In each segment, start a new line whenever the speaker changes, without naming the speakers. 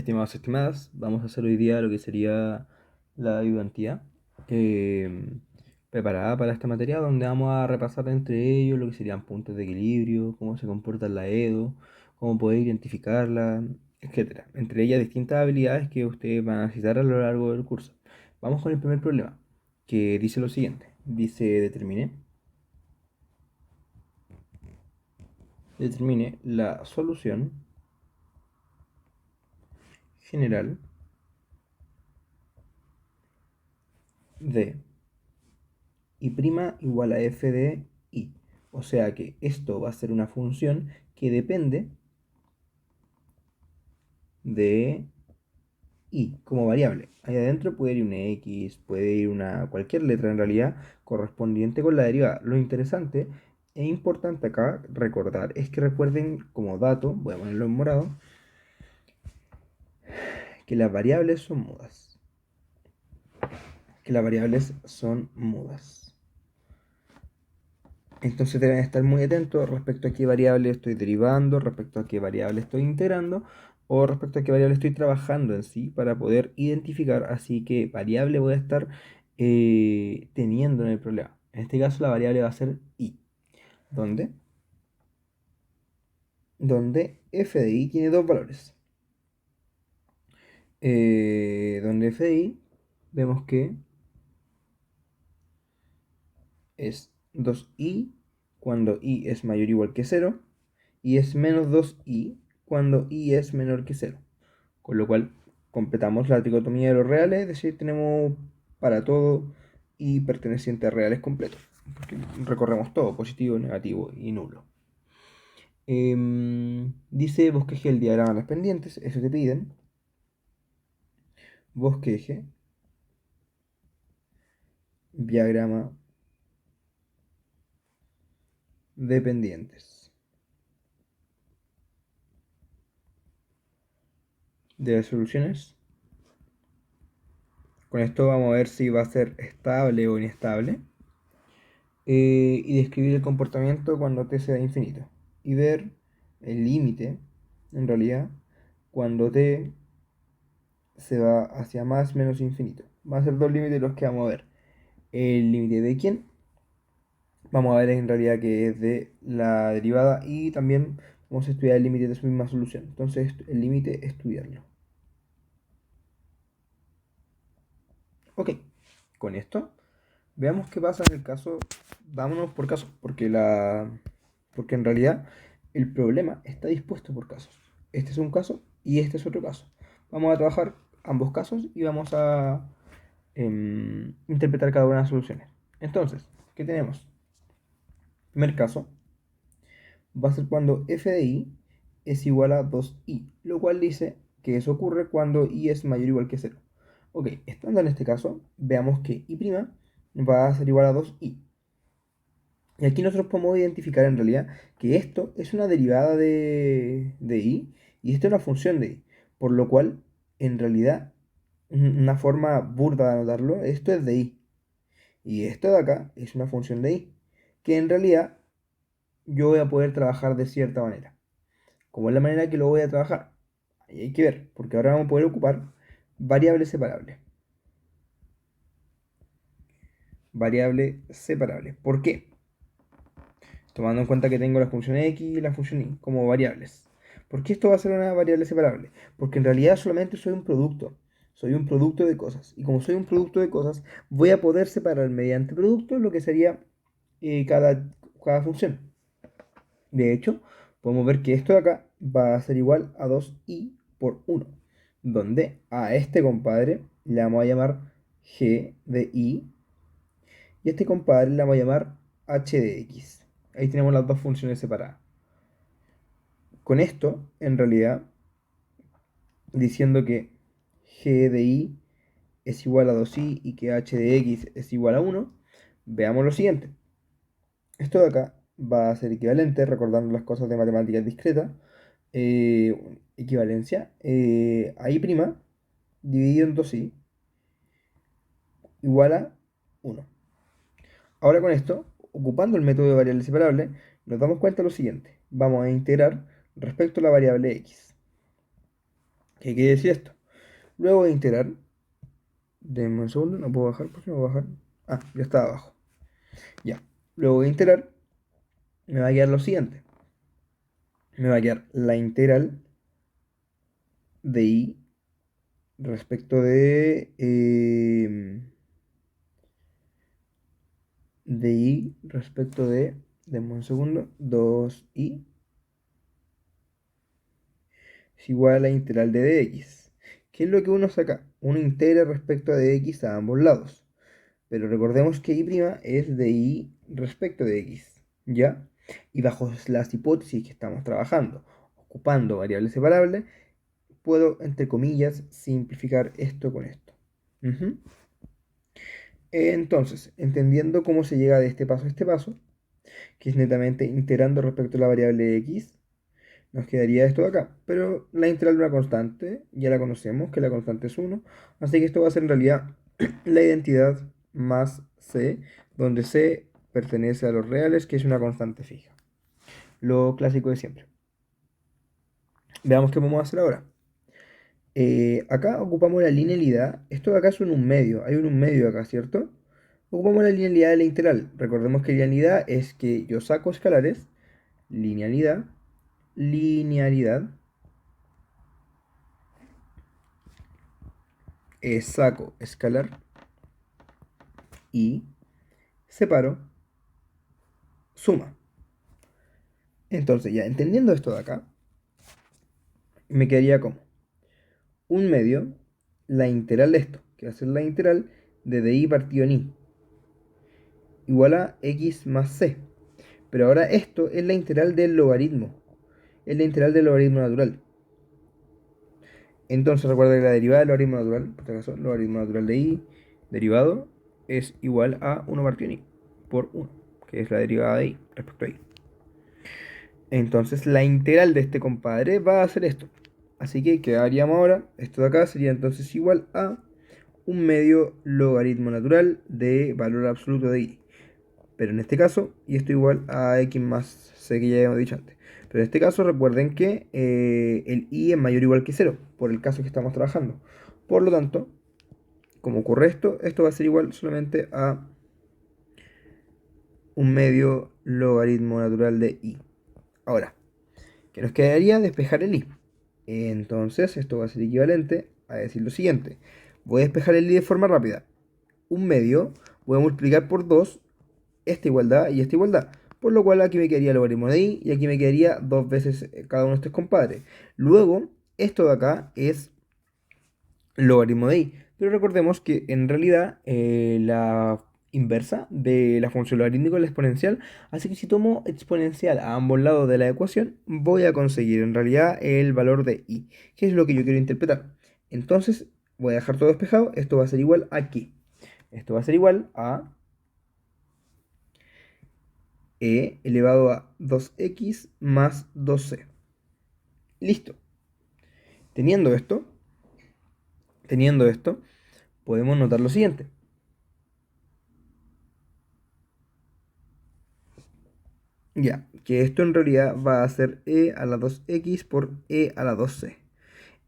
Estimados, estimadas, vamos a hacer hoy día lo que sería la ayudantía preparada para esta materia, donde vamos a repasar entre ellos lo que serían puntos de equilibrio, cómo se comporta la EDO, cómo poder identificarla, etcétera. Entre ellas distintas habilidades que ustedes van a necesitar a lo largo del curso. Vamos con el primer problema, que dice lo siguiente. Dice determine la solución general de y' igual a f de y. O sea que esto va a ser una función que depende de y como variable. Ahí adentro puede ir una x, puede ir una cualquier letra en realidad correspondiente con la derivada. Lo interesante e importante acá recordar es que recuerden como dato, voy a ponerlo en morado, que las variables son mudas. Que las variables son mudas. Entonces deben estar muy atentos respecto a qué variable estoy derivando, respecto a qué variable estoy integrando o respecto a qué variable estoy trabajando en sí para poder identificar así qué variable voy a estar teniendo en el problema. En este caso la variable va a ser y, donde, donde f de y tiene dos valores. Donde f de y vemos que es 2i cuando i es mayor o igual que 0 y es menos 2i cuando i es menor que 0. Con lo cual completamos la tricotomía de los reales, es decir, tenemos para todo y perteneciente a reales completos. Porque recorremos todo, positivo, negativo y nulo. Dice bosqueje el diagrama de las pendientes, eso te piden. Bosqueje, diagrama de pendientes. De las soluciones. Con esto vamos a ver si va a ser estable o inestable. Y describir el comportamiento cuando t sea infinito. Y ver el límite, en realidad, cuando t se va hacia más menos infinito. Van a ser dos límites los que vamos a ver. El límite de quién. Vamos a ver en realidad que es de la derivada y también vamos a estudiar el límite de su misma solución. Entonces el límite, estudiarlo. Ok, con esto veamos qué pasa en el caso. Vámonos por casos, porque en realidad el problema está dispuesto por casos. Este es un caso y este es otro caso. Vamos a trabajar ambos casos y vamos a interpretar cada una de las soluciones. Entonces, ¿qué tenemos? Primer caso va a ser cuando f de i es igual a 2i, lo cual dice que eso ocurre cuando i es mayor o igual que 0. Ok, estando en este caso, veamos que i' va a ser igual a 2i. Y aquí nosotros podemos identificar en realidad que esto es una derivada de i y esto es una función de i. Por lo cual, en realidad, una forma burda de anotarlo, esto es de i. Y esto de acá es una función de i. Que en realidad yo voy a poder trabajar de cierta manera. ¿Cómo es la manera que lo voy a trabajar? Ahí hay que ver, porque ahora vamos a poder ocupar variables separables. Variable separable. ¿Por qué? Tomando en cuenta que tengo la función x y la función y como variables. ¿Por qué esto va a ser una variable separable? Porque en realidad solamente soy un producto. Soy un producto de cosas. Y como soy un producto de cosas, voy a poder separar mediante producto lo que sería cada función. De hecho, podemos ver que esto de acá va a ser igual a 2i por 1. Donde a este compadre le vamos a llamar g de i y a este compadre le vamos a llamar h de x. Ahí tenemos las dos funciones separadas. Con esto, en realidad, diciendo que g de i es igual a 2i y que h de x es igual a 1, veamos lo siguiente. Esto de acá va a ser equivalente, recordando las cosas de matemáticas discretas, equivalencia, a i' dividido en 2i igual a 1. Ahora con esto, ocupando el método de variable separable, nos damos cuenta de lo siguiente. Vamos a integrar respecto a la variable x. ¿Qué quiere decir esto? Luego de integrar, denme un segundo, no puedo bajar, ¿por qué no puedo bajar? Ah, ya está abajo. Ya. Luego de integrar, me va a quedar lo siguiente. Me va a quedar la integral de y respecto de y respecto de, denme un segundo, 2y es igual a la integral de dx. ¿Qué es lo que uno saca? Uno integra respecto a dx a ambos lados. Pero recordemos que y' es de y respecto de x, ¿ya? Y bajo las hipótesis que estamos trabajando, ocupando variables separables, puedo, entre comillas, simplificar esto con esto. Ujú. Entonces, entendiendo cómo se llega de este paso a este paso, que es netamente integrando respecto a la variable x, nos quedaría esto de acá. Pero la integral de una constante, ya la conocemos, que la constante es 1, así que esto va a ser en realidad la identidad más c, donde c pertenece a los reales, que es una constante fija. Lo clásico de siempre. Veamos qué podemos hacer ahora. Acá ocupamos la linealidad. Esto de acá es un medio. Hay un medio acá, ¿cierto? Ocupamos la linealidad de la integral. Recordemos que linealidad es que yo saco escalares. Linealidad. Linealidad. Saco escalar. Y separo. Suma. Entonces, ya entendiendo esto de acá, me quedaría como un medio, la integral de esto, que va a ser la integral de dy partido en y, igual a x más c. Pero ahora esto es la integral del logaritmo. Es la integral del logaritmo natural. Entonces recuerda que la derivada del logaritmo natural, por este caso, logaritmo natural de y derivado es igual a 1 partido en y por 1, que es la derivada de y respecto a y. Entonces la integral de este compadre va a ser esto. Así que quedaríamos ahora, esto de acá sería entonces igual a un medio logaritmo natural de valor absoluto de y. Pero en este caso, y esto igual a x más c que ya habíamos dicho antes. Pero en este caso recuerden que el y es mayor o igual que 0, por el caso que estamos trabajando. Por lo tanto, como ocurre esto, esto va a ser igual solamente a un medio logaritmo natural de y. Ahora, ¿qué nos quedaría? Despejar el y. Entonces, esto va a ser equivalente a decir lo siguiente. Voy a despejar el y de forma rápida. Un medio voy a multiplicar por 2 esta igualdad y esta igualdad. Por lo cual aquí me quedaría el logaritmo de y aquí me quedaría dos veces cada uno de estos compadres. Luego, esto de acá es logaritmo de y. Pero recordemos que en realidad la inversa de la función logarítmica es la exponencial. Así que si tomo exponencial a ambos lados de la ecuación, voy a conseguir en realidad el valor de y, que es lo que yo quiero interpretar. Entonces, voy a dejar todo despejado. Esto va a ser igual a ¿qué? Esto va a ser igual a e elevado a 2x más 2c. Listo. Teniendo esto, teniendo esto, podemos notar lo siguiente. Ya, que esto en realidad va a ser e a la 2x por e a la 2c.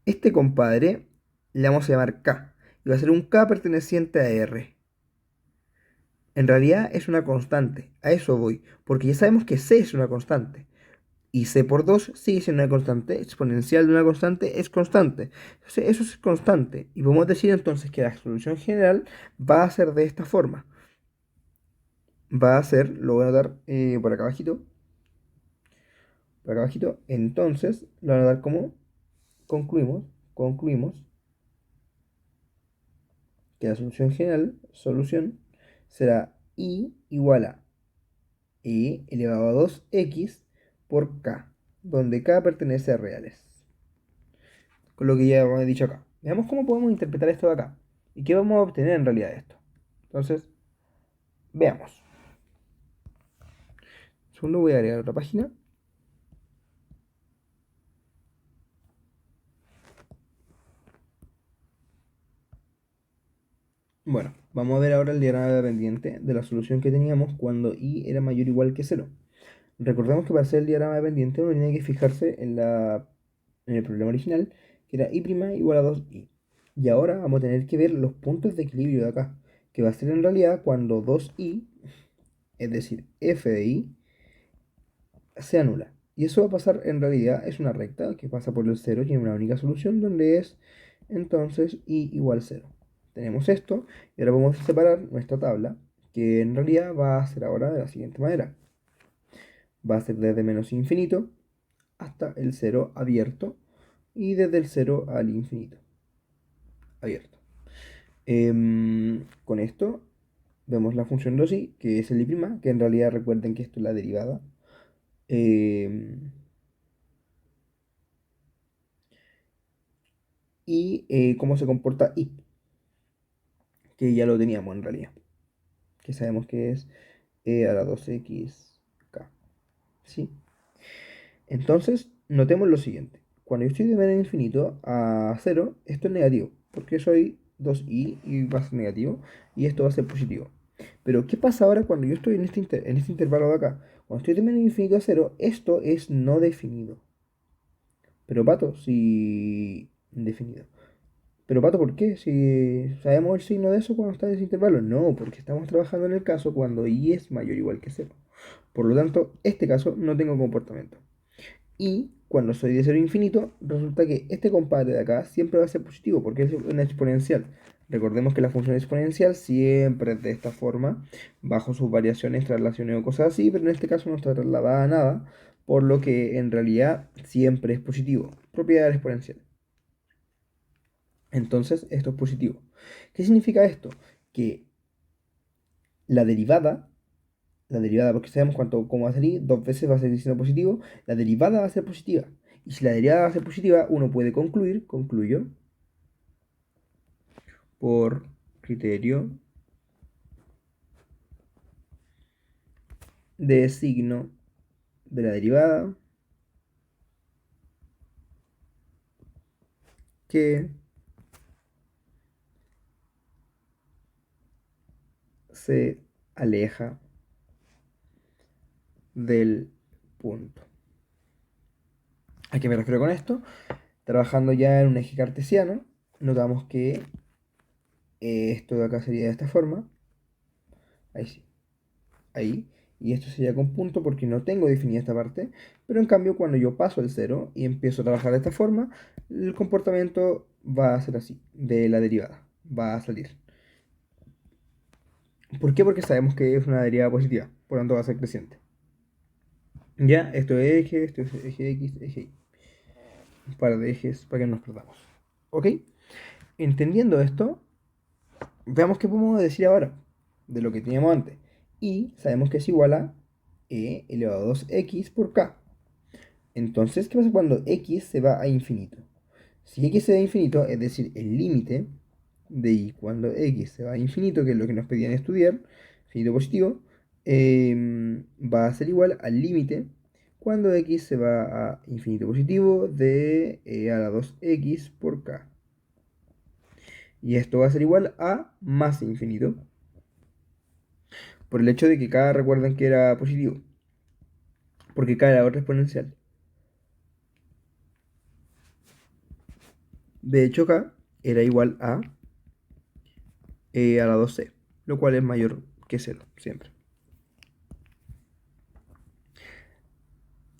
Este compadre le vamos a llamar k, y va a ser un k perteneciente a r. En realidad es una constante, a eso voy, porque ya sabemos que c es una constante. Y c por 2 sigue siendo una constante, exponencial de una constante es constante. Entonces, eso es constante. Y podemos decir entonces que la solución general va a ser de esta forma. Va a ser, lo voy a anotar por acá abajito. Por acá abajito. Entonces, lo voy a anotar como concluimos que la solución general, solución, será y igual a e elevado a 2x por k, donde k pertenece a reales. Con lo que ya hemos dicho acá. Veamos cómo podemos interpretar esto de acá. ¿Y qué vamos a obtener en realidad de esto? Entonces, veamos. Segundo voy a agregar otra página. Bueno, vamos a ver ahora el diagrama de pendiente de la solución que teníamos cuando y era mayor o igual que 0. Recordemos que para hacer el diagrama de pendiente uno tiene que fijarse en el problema original, que era y' igual a 2i. Y ahora vamos a tener que ver los puntos de equilibrio de acá, que va a ser en realidad cuando 2i, es decir, f de i, se anula. Y eso va a pasar en realidad, es una recta que pasa por el 0 y tiene una única solución donde es entonces i igual 0. Tenemos esto y ahora vamos a separar nuestra tabla, que en realidad va a ser ahora de la siguiente manera. Va a ser desde menos infinito hasta el 0 abierto y desde el 0 al infinito abierto. Con esto vemos la función 2i, que es el i', que en realidad recuerden que esto es la derivada. Y cómo se comporta i, que ya lo teníamos en realidad, que sabemos que es e a la 2xk, ¿sí? Entonces, notemos lo siguiente. Cuando yo estoy de menos infinito a 0, esto es negativo, porque soy 2i y va a ser negativo, y esto va a ser positivo. Pero, ¿qué pasa ahora cuando yo estoy en este intervalo de acá? Cuando estoy de menos infinito a 0, esto es no definido. Pero, pato, si... Indefinido. Pero Pato, ¿por qué? Si sabemos el signo de eso cuando está en ese intervalo. No, porque estamos trabajando en el caso cuando i es mayor o igual que 0. Por lo tanto, este caso no tengo comportamiento. Y cuando soy de 0 a infinito, resulta que este compadre de acá siempre va a ser positivo porque es una exponencial. Recordemos que la función exponencial siempre es de esta forma, bajo sus variaciones, traslaciones o cosas así, pero en este caso no está trasladada a nada, por lo que en realidad siempre es positivo. Propiedad exponencial. Entonces, esto es positivo. ¿Qué significa esto? Que la derivada, porque sabemos cómo va a salir, dos veces va a ser signo positivo, la derivada va a ser positiva. Y si la derivada va a ser positiva, uno puede concluyo, por criterio de signo de la derivada, que se aleja del punto. ¿A qué me refiero con esto? Trabajando ya en un eje cartesiano, notamos que esto de acá sería de esta forma. Ahí sí. Ahí. Y esto sería con punto porque no tengo definida esta parte. Pero en cambio, cuando yo paso el 0 y empiezo a trabajar de esta forma, el comportamiento va a ser así, de la derivada. Va a salir. ¿Por qué? Porque sabemos que es una derivada positiva. Por lo tanto, va a ser creciente. Ya, esto es eje, esto es eje X, eje Y. Un par de ejes para que no nos perdamos. ¿Ok? Entendiendo esto, veamos qué podemos decir ahora de lo que teníamos antes. Y sabemos que es igual a e elevado a 2x por k. Entonces, ¿qué pasa cuando x se va a infinito? Si x se va a infinito, es decir, el límite de y cuando x se va a infinito, que es lo que nos pedían estudiar, infinito positivo, va a ser igual al límite cuando x se va a infinito positivo de e a la 2x por k. Y esto va a ser igual a más infinito, por el hecho de que k recuerden que era positivo, porque k era otra exponencial. De hecho, k era igual a e a la 2c, lo cual es mayor que 0, siempre.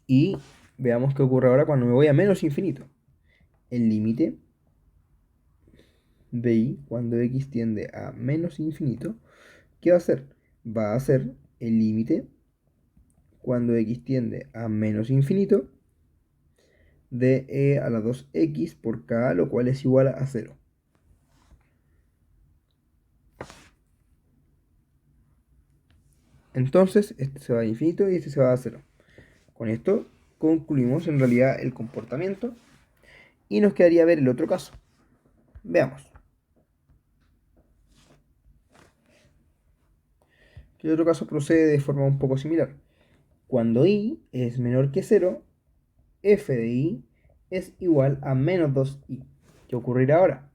Y veamos qué ocurre ahora cuando me voy a menos infinito. El límite de y cuando x tiende a menos infinito, ¿qué va a hacer? Va a ser el límite cuando x tiende a menos infinito de e a la 2x por k, lo cual es igual a 0. Entonces, este se va a infinito y este se va a 0. Con esto concluimos en realidad el comportamiento y nos quedaría ver el otro caso. Veamos. El otro caso procede de forma un poco similar. Cuando i es menor que 0, f de i es igual a menos 2i. ¿Qué ocurrirá ahora?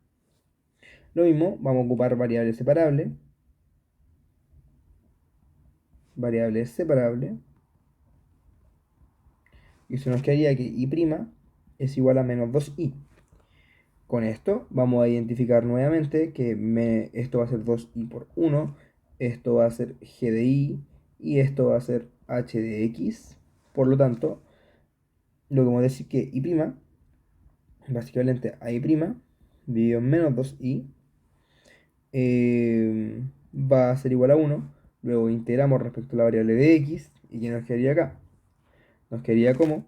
Lo mismo, vamos a ocupar variables separables. Variables separables. Y eso nos quedaría que i' es igual a menos 2i. Con esto vamos a identificar nuevamente que esto va a ser 2i por 1, esto va a ser g de i y esto va a ser h de x. Por lo tanto, lo que vamos a decir que i', básicamente a i' dividido en menos 2i, va a ser igual a 1. Luego integramos respecto a la variable de x. ¿Y qué nos quedaría acá? Nos quedaría como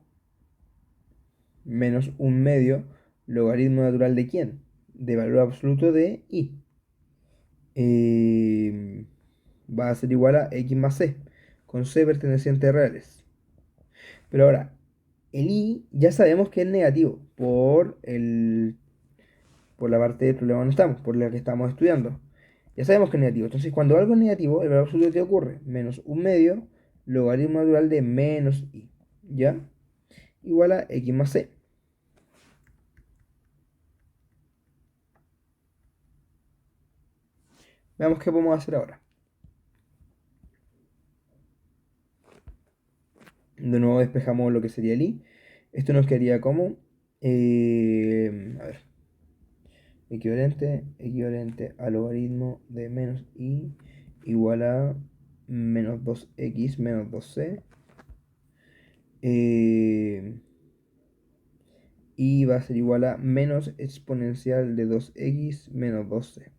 menos un medio logaritmo natural de quién? De valor absoluto de i. Va a ser igual a x más c, con c perteneciente a reales. Pero ahora, el i ya sabemos que es negativo por la parte del problema donde estamos, por la que estamos estudiando. Ya sabemos que es negativo. Entonces, cuando algo es negativo, el valor absoluto te ocurre menos un medio logaritmo natural de menos i. ¿Ya? Igual a x más c. Veamos qué podemos hacer ahora. De nuevo despejamos lo que sería el i. Esto nos quedaría como, a ver, equivalente al logaritmo de menos i igual a menos 2x menos 2c. Y va a ser igual a menos exponencial de 2x menos 2c.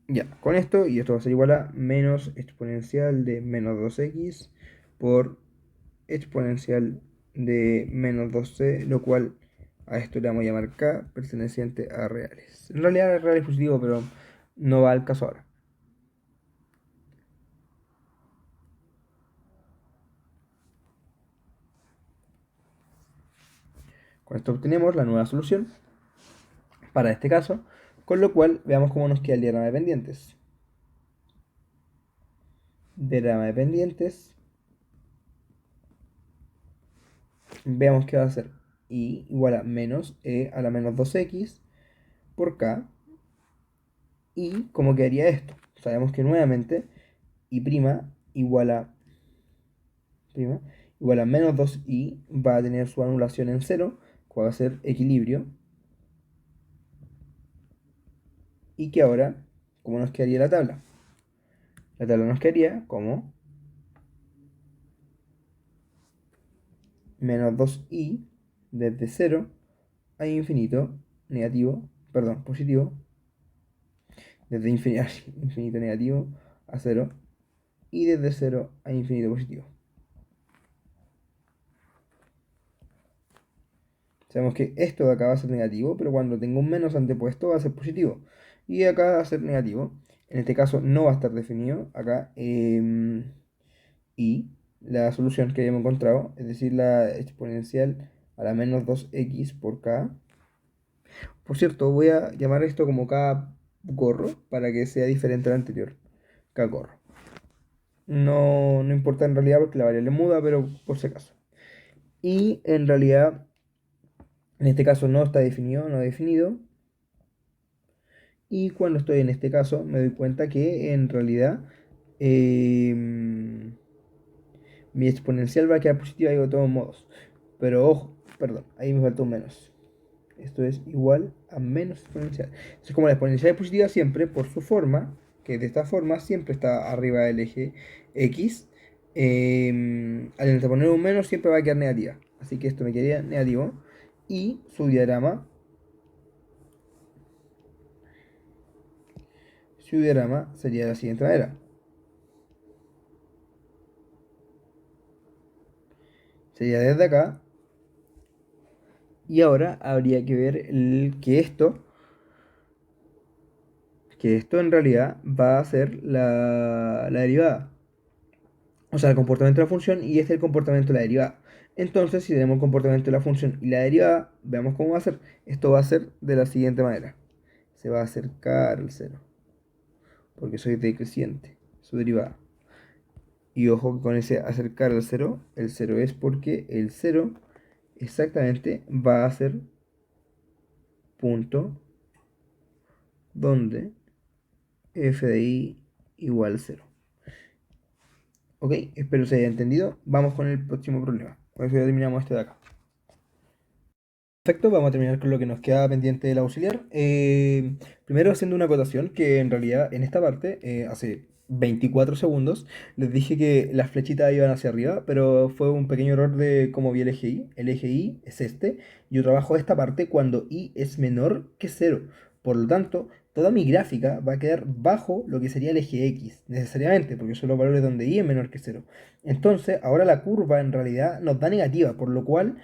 Ya, con esto, y esto va a ser igual a menos exponencial de menos 2x por exponencial de menos 2c, lo cual a esto le vamos a llamar k, perteneciente a reales. En realidad real es positivo, pero no va al caso ahora. Con esto obtenemos la nueva solución para este caso, con lo cual veamos cómo nos queda el diagrama de pendientes. Diagrama de pendientes. Veamos qué va a ser i igual a menos e a la menos 2x por k. Y cómo quedaría esto. Sabemos que nuevamente i' igual a igual a menos 2i va a tener su anulación en 0, cual va a ser equilibrio. Y que ahora, ¿cómo nos quedaría la tabla? La tabla nos quedaría como menos 2i desde 0 a infinito negativo, perdón, positivo, desde infinito negativo a 0 y desde 0 a infinito positivo. Sabemos que esto de acá va a ser negativo, pero cuando tengo un menos antepuesto va a ser positivo. Y acá va a ser negativo. En este caso no va a estar definido. Acá y la solución que habíamos encontrado, es decir, la exponencial a la menos 2x por k. Por cierto, voy a llamar esto como k gorro para que sea diferente al anterior. K gorro. No, no importa en realidad porque la variable muda, pero por si acaso. Y en realidad, en este caso no está definido, no definido. Y cuando estoy en este caso me doy cuenta que en realidad mi exponencial va a quedar positiva de todos modos. Pero ojo, perdón, ahí me faltó un menos. Esto es igual a menos exponencial. Entonces, como la exponencial es positiva siempre, por su forma, que de esta forma siempre está arriba del eje X, al anteponer un menos siempre va a quedar negativa. Así que esto me quedaría negativo. Y su diagrama sería de la siguiente manera. Sería desde acá. Y ahora habría que ver que esto en realidad va a ser la derivada. O sea, el comportamiento de la función y este es el comportamiento de la derivada. Entonces, si tenemos el comportamiento de la función y la derivada, veamos cómo va a ser. Esto va a ser de la siguiente manera. Se va a acercar al cero, porque soy decreciente, su derivada. Y ojo que con ese acercar al cero, el cero es porque el cero exactamente va a ser punto donde f de i igual 0. Ok, espero se haya entendido. Vamos con el próximo problema. Con eso ya terminamos este de acá. Perfecto, vamos a terminar con lo que nos queda pendiente del auxiliar. Primero haciendo una acotación que en realidad en esta parte, hace 24 segundos, les dije que las flechitas iban hacia arriba, pero fue un pequeño error de cómo vi el eje Y. El eje Y es este. Yo trabajo esta parte cuando Y es menor que cero. Por lo tanto, toda mi gráfica va a quedar bajo lo que sería el eje X, necesariamente, porque son los valores donde Y es menor que cero. Entonces, ahora la curva en realidad nos da negativa, por lo cual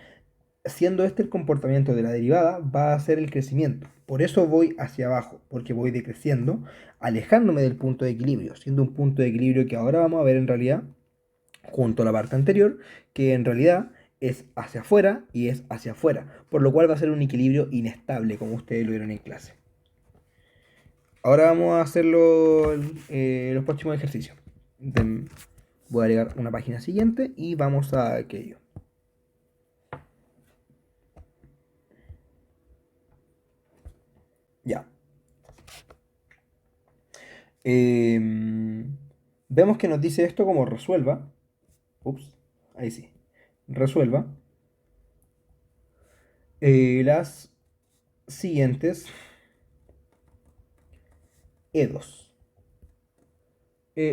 siendo este el comportamiento de la derivada, va a ser el crecimiento. Por eso voy hacia abajo, porque voy decreciendo, alejándome del punto de equilibrio, siendo un punto de equilibrio que ahora vamos a ver en realidad, junto a la parte anterior, que en realidad es hacia afuera y es hacia afuera, por lo cual va a ser un equilibrio inestable, como ustedes lo vieron en clase. Ahora vamos a hacer los próximos ejercicios. Voy a agregar una página siguiente y vamos a aquello. Ya. Vemos que nos dice esto como resuelva. Ups, ahí sí. Resuelva las siguientes E2.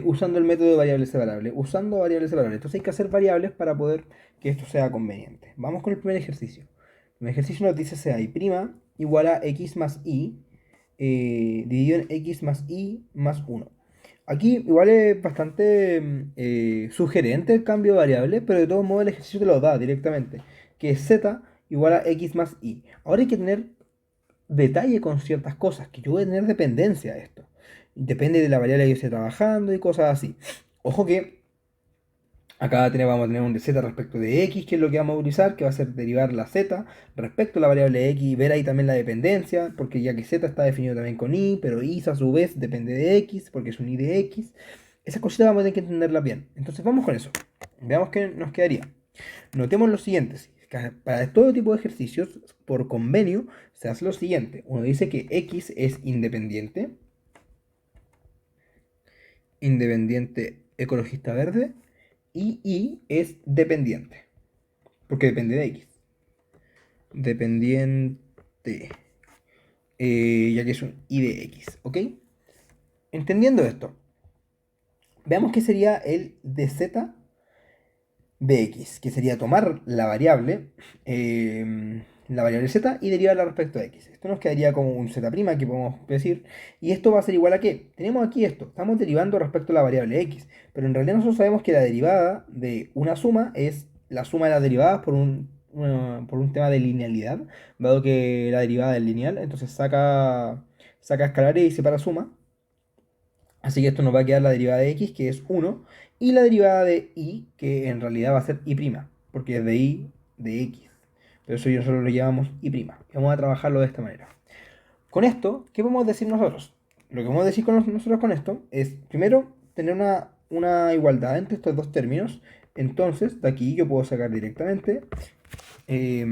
Usando el método de variable separable. Usando variables separables. Entonces hay que hacer variables para poder que esto sea conveniente. Vamos con el primer ejercicio. El primer ejercicio nos dice sea y' igual a x más y dividido en x más y más 1. Aquí igual es bastante sugerente el cambio de variable, pero de todos modos el ejercicio te lo da directamente, que es z igual a x más y. Ahora hay que tener detalle con ciertas cosas, que yo voy a tener dependencia de esto. Depende de la variable que yo esté trabajando y cosas así. Ojo que acá vamos a tener un de z respecto de x, que es lo que vamos a utilizar, que va a ser derivar la z respecto a la variable x y ver ahí también la dependencia, porque ya que z está definido también con y, pero y a su vez depende de x, porque es un y de x. Esas cositas vamos a tener que entenderlas bien. Entonces vamos con eso. Veamos qué nos quedaría. Notemos lo siguiente. Para todo tipo de ejercicios, por convenio, se hace lo siguiente. Uno dice que x es independiente, independiente ecologista verde, y y es dependiente, porque depende de x. Dependiente, ya que es un y de x, ¿ok? Entendiendo esto, veamos qué sería el dz bx, que sería tomar la variable z y derivarla respecto a x. Esto nos quedaría como un z' que podemos decir, y esto va a ser igual a qué. Tenemos aquí esto, estamos derivando respecto a la variable x, pero en realidad nosotros sabemos que la derivada de una suma es la suma de las derivadas por un tema de linealidad, dado que la derivada es lineal, entonces saca escalares y separa suma. Así que esto nos va a quedar la derivada de x, que es 1, y la derivada de y, que en realidad va a ser y', porque es de y de x. Pero eso nosotros lo llamamos y'. Vamos a trabajarlo de esta manera. Con esto, ¿qué podemos decir nosotros? Lo que podemos decir nosotros con esto es, primero, tener una igualdad entre estos dos términos. Entonces, de aquí yo puedo sacar directamente que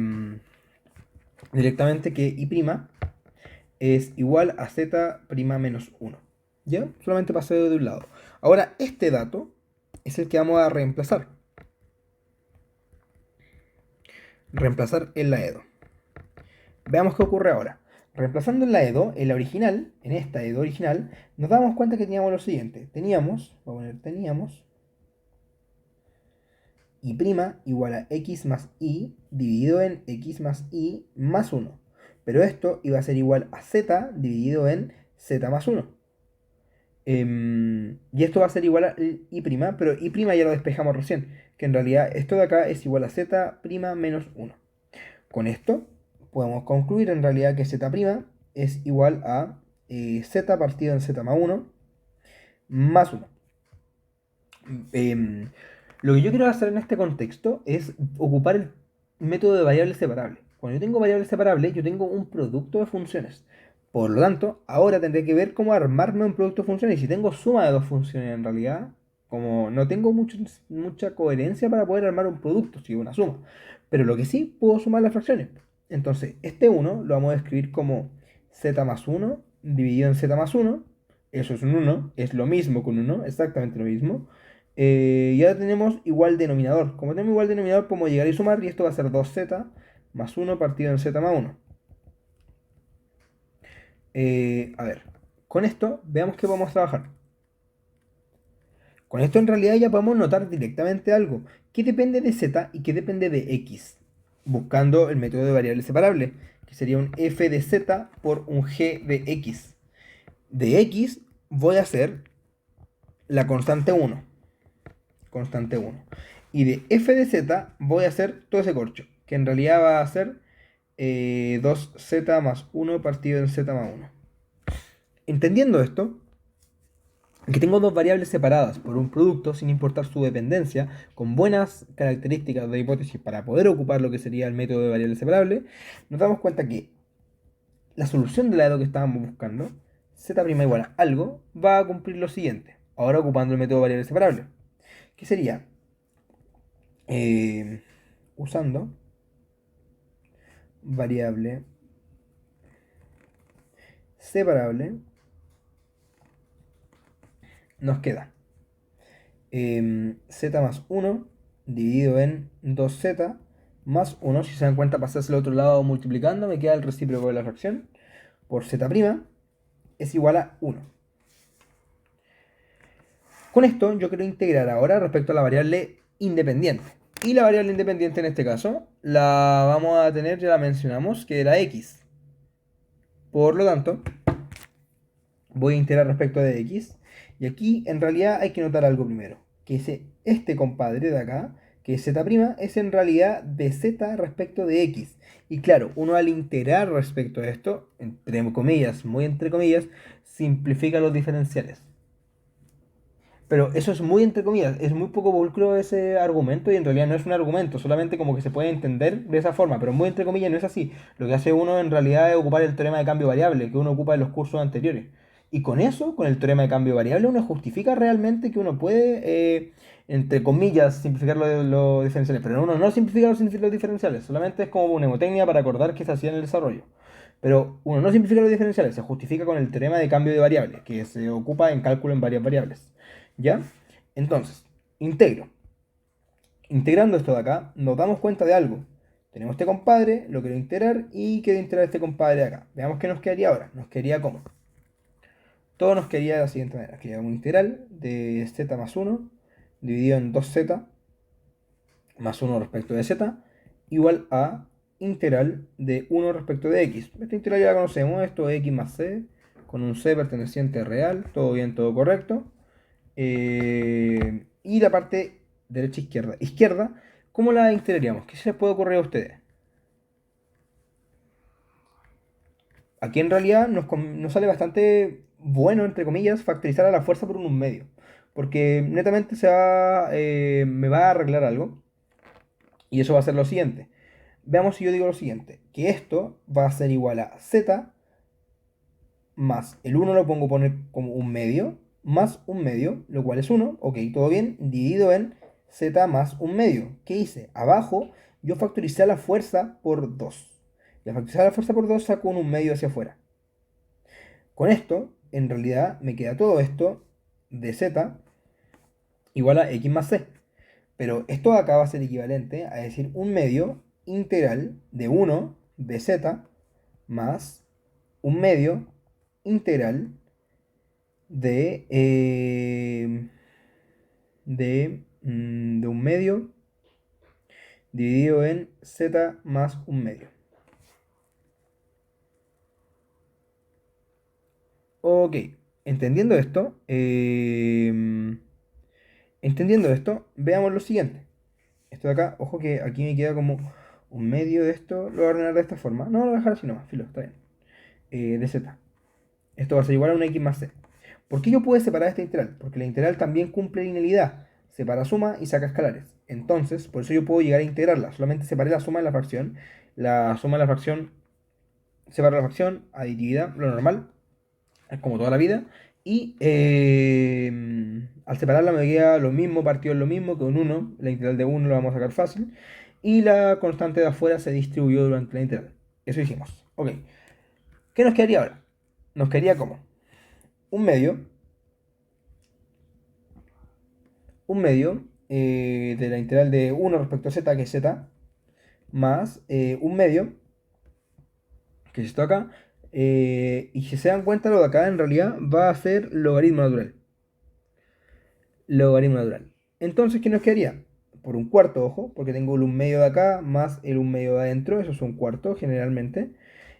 y' es igual a z' menos 1. ¿Ya? Solamente paseo de un lado. Ahora, este dato es el que vamos a reemplazar. Reemplazar en la EDO. Veamos qué ocurre ahora. Reemplazando en la EDO, en la original, en esta EDO original, nos damos cuenta que teníamos lo siguiente. Teníamos y' igual a x más y dividido en x más y más 1. Pero esto iba a ser igual a z dividido en z más 1. Y esto va a ser igual a y', pero y' ya lo despejamos recién, que en realidad esto de acá es igual a z' menos 1. Con esto podemos concluir en realidad que z' es igual a z partido en z más 1 más 1. Lo que yo quiero hacer en este contexto es ocupar el método de variables separables. Cuando yo tengo variables separables, yo tengo un producto de funciones. Por lo tanto, ahora tendré que ver cómo armarme un producto de funciones. Y si tengo suma de dos funciones en realidad, como no tengo mucha coherencia para poder armar un producto, si es una suma. Pero lo que sí, puedo sumar las fracciones. Entonces, este 1 lo vamos a escribir como z más 1 dividido en z más 1. Eso es un 1, es lo mismo que un 1, exactamente lo mismo. Y ahora tenemos igual denominador. Como tenemos igual denominador, podemos llegar y sumar, y esto va a ser 2z más 1 partido en z más 1. A ver, con esto veamos que podemos trabajar. Con esto en realidad ya podemos notar directamente algo, que depende de z y que depende de x, buscando el método de variable separable, que sería un f de z por un g de x. De x voy a hacer la constante 1, constante 1. Y de f de z voy a hacer todo ese corcho, que en realidad va a ser 2z más 1 partido en z más 1. Entendiendo esto, que tengo dos variables separadas por un producto sin importar su dependencia, con buenas características de hipótesis para poder ocupar lo que sería el método de variable separable, nos damos cuenta que la solución del lado que estábamos buscando, z' igual a algo, va a cumplir lo siguiente, ahora ocupando el método de variable separable, que sería usando variable separable, nos queda z más 1 dividido en 2z más 1, si se dan cuenta pasarse al otro lado multiplicando, me queda el recíproco de la fracción, por z' es igual a 1. Con esto yo quiero integrar ahora respecto a la variable independiente. Y la variable independiente en este caso la vamos a tener, ya la mencionamos, que era x. Por lo tanto, voy a integrar respecto de x. Y aquí en realidad hay que notar algo primero. Que este compadre de acá, que es z', es en realidad de z respecto de x. Y claro, uno al integrar respecto a esto, entre comillas, muy entre comillas, simplifica los diferenciales. Pero eso es muy entre comillas, es muy poco pulcro ese argumento y en realidad no es un argumento, solamente como que se puede entender de esa forma, pero muy entre comillas no es así. Lo que hace uno en realidad es ocupar el teorema de cambio variable que uno ocupa en los cursos anteriores. Y con eso, con el teorema de cambio variable, uno justifica realmente que uno puede, entre comillas, simplificar los diferenciales. Pero uno no simplifica los diferenciales, solamente es como una mnemotecnia para acordar que se hacía en el desarrollo. Pero uno no simplifica los diferenciales, se justifica con el teorema de cambio de variable, que se ocupa en cálculo en varias variables. ¿Ya? Entonces, integro. Integrando esto de acá, nos damos cuenta de algo. Tenemos este compadre, lo quiero integrar y quiero integrar este compadre de acá. Veamos qué nos quedaría ahora. Nos quedaría como. Todo nos quedaría de la siguiente manera. Quedaría un integral de z más 1 dividido en 2z más 1 respecto de z igual a integral de 1 respecto de x. Esta integral ya la conocemos. Esto es x más c con un c perteneciente real. Todo bien, todo correcto. Y la parte derecha-izquierda. Izquierda, ¿cómo la integraríamos? ¿Qué se les puede ocurrir a ustedes? Aquí en realidad nos sale bastante bueno, entre comillas, factorizar a la fuerza por un medio. Porque netamente me va a arreglar algo. Y eso va a ser lo siguiente. Veamos si yo digo lo siguiente. Que esto va a ser igual a z más el 1 lo pongo poner como un medio, más un medio, lo cual es 1, ok, todo bien, dividido en z más un medio. ¿Qué hice? Abajo yo factoricé a la fuerza por 2. Y al factorizar a la fuerza por 2 saco un medio hacia afuera. Con esto, en realidad, me queda todo esto de z igual a x más c. Pero esto acá va a ser equivalente a decir un medio integral de 1 de z más un medio integral de un medio dividido en z más un medio. Ok, entendiendo esto, veamos lo siguiente. Esto de acá, ojo que aquí me queda como un medio de esto, lo voy a ordenar de esta forma. No, lo voy a dejar así nomás, filo, está bien. De z. Esto va a ser igual a una x más c. ¿Por qué yo puedo separar esta integral? Porque la integral también cumple linealidad. Separa suma y saca escalares. Entonces, por eso yo puedo llegar a integrarla. Solamente separé la suma de la fracción. La suma de la fracción separa la fracción, aditividad, lo normal, es como toda la vida. Y al separarla me queda lo mismo, partido en lo mismo que un 1. La integral de 1 lo vamos a sacar fácil. Y la constante de afuera se distribuyó durante la integral. Eso hicimos. Ok. ¿Qué nos quedaría ahora? Nos quedaría como un medio de la integral de 1 respecto a z, que es z, más un medio, que es esto acá. Y si se dan cuenta, lo de acá en realidad va a ser logaritmo natural. Logaritmo natural. Entonces, ¿qué nos quedaría? Por un cuarto, ojo, porque tengo el un medio de acá más el un medio de adentro, eso es un cuarto generalmente.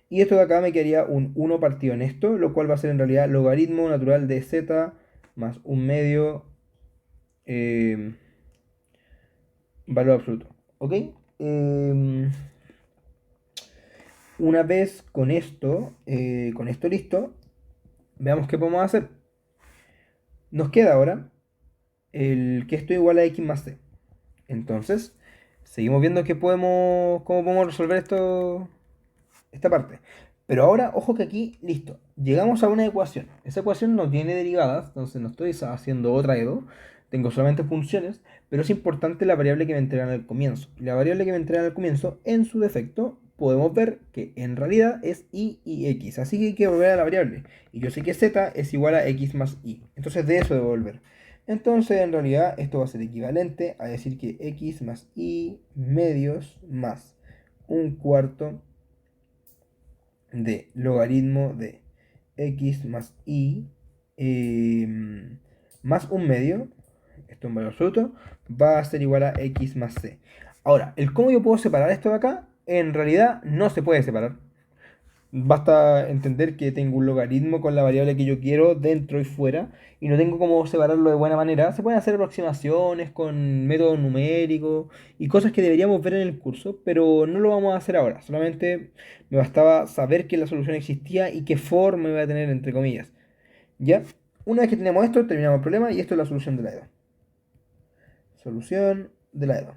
Y esto de acá me quedaría un 1 partido en esto, lo cual va a ser en realidad logaritmo natural de z más un medio eh, valor absoluto. ¿Ok? Em, una vez con esto listo, veamos qué podemos hacer. Nos queda ahora el que esto igual a x más c. Entonces, seguimos viendo cómo podemos resolver esta parte. Pero ahora, ojo que aquí, listo, llegamos a una ecuación. Esa ecuación no tiene derivadas, entonces no estoy haciendo otra de dos. Tengo solamente funciones, pero es importante la variable que me entregan al comienzo. La variable que me entregan al comienzo, en su defecto, podemos ver que en realidad es y x. Así que hay que volver a la variable. Y yo sé que z es igual a x más y. Entonces de eso debo volver. Entonces en realidad esto va a ser equivalente a decir que x más y medios más un cuarto de logaritmo de x más y más un medio, esto en valor absoluto, va a ser igual a x más c. Ahora, el cómo yo puedo separar esto de acá, en realidad no se puede separar. Basta entender que tengo un logaritmo con la variable que yo quiero dentro y fuera y no tengo cómo separarlo de buena manera. Se pueden hacer aproximaciones con métodos numéricos y cosas que deberíamos ver en el curso, pero no lo vamos a hacer ahora. Solamente me bastaba saber que la solución existía y qué forma iba a tener, entre comillas. ¿Ya? Una vez que tenemos esto, terminamos el problema y esto es la solución de la EDO. Solución de la EDO.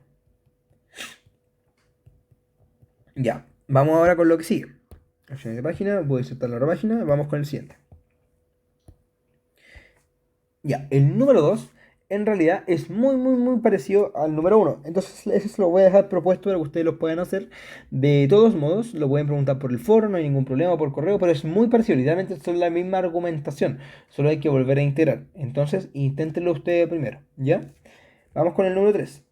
Ya, vamos ahora con lo que sigue. Opciones de página, voy a insertar la otra página, vamos con el siguiente. Ya, el número 2 en realidad es muy parecido al número uno. Entonces, ese se lo voy a dejar propuesto para que ustedes lo puedan hacer. De todos modos, lo pueden preguntar por el foro, no hay ningún problema, por correo, pero es muy parecido. Literalmente son la misma argumentación. Solo hay que volver a integrar. Entonces, inténtenlo ustedes primero. ¿Ya? Vamos con el número 3.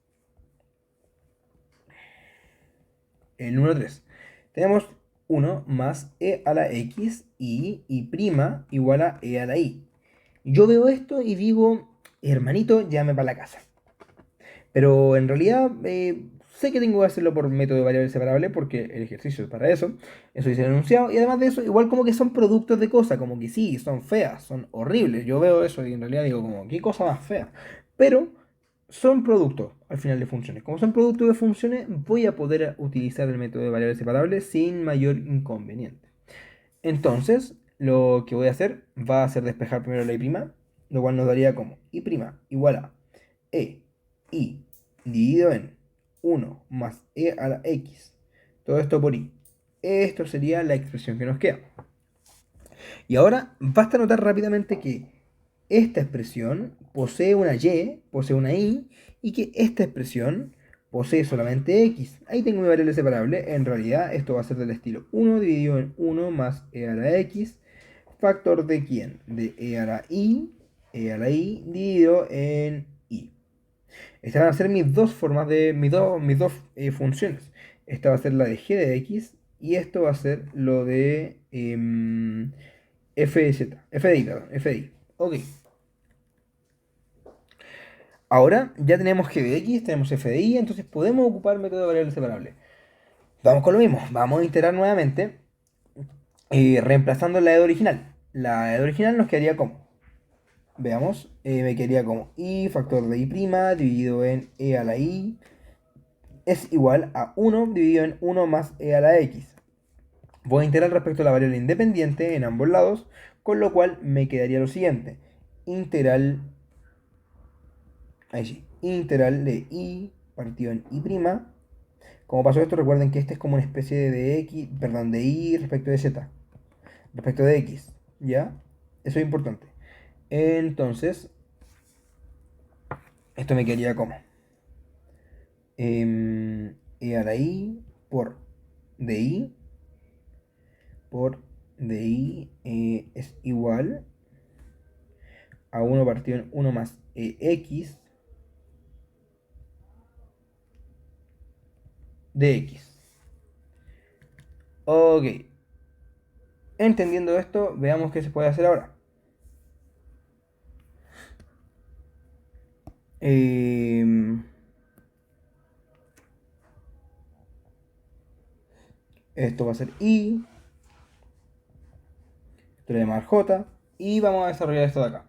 El número 3. Tenemos 1 más e a la x y prima igual a e a la y. Yo veo esto y digo, hermanito, llame para la casa. Pero en realidad sé que tengo que hacerlo por método de variable separable porque el ejercicio es para eso. Eso dice el enunciado. Y además de eso, igual como que son productos de cosas, como que sí, son feas, son horribles. Yo veo eso y en realidad digo como, qué cosa más fea. Pero son productos al final de funciones. Como son productos de funciones, voy a poder utilizar el método de variable separable sin mayor inconveniente. Entonces, lo que voy a hacer va a ser despejar primero la y', lo cual nos daría como y' igual a e i dividido en 1 más e a la x. Todo esto por i. Esto sería la expresión que nos queda. Y ahora basta notar rápidamente que esta expresión posee una y, posee una y que esta expresión posee solamente x. Ahí tengo mi variable separable. En realidad esto va a ser del estilo 1 dividido en 1 más e a la x. ¿Factor de quién? De e a la i dividido en i. Estas van a ser mis dos formas de. Mis dos funciones. Esta va a ser la de g de x. Y esto va a ser lo de f de z. F de i, perdón. F de i. Ok. Ahora ya tenemos g de x, tenemos f de y. Entonces podemos ocupar el método de variable separable. Vamos con lo mismo. Vamos a integrar nuevamente. Reemplazando la ED original. La ED original nos quedaría como. Veamos. Me quedaría como i factor de i' dividido en e a la i es igual a 1 dividido en 1 más e a la x. Voy a integrar respecto a la variable independiente en ambos lados, con lo cual me quedaría lo siguiente. Integral, ahí sí, integral de i partido en i'. Como pasó esto, recuerden que este es como una especie de x, perdón, de i respecto de z, respecto de x, ¿ya? Eso es importante. Entonces, esto me quedaría como e a la i por di por di es igual a 1 partido en 1 más x de x. Ok, entendiendo esto, veamos qué se puede hacer ahora. Em, Esto va a ser I, esto le voy a llamar J, y vamos a desarrollar esto de acá.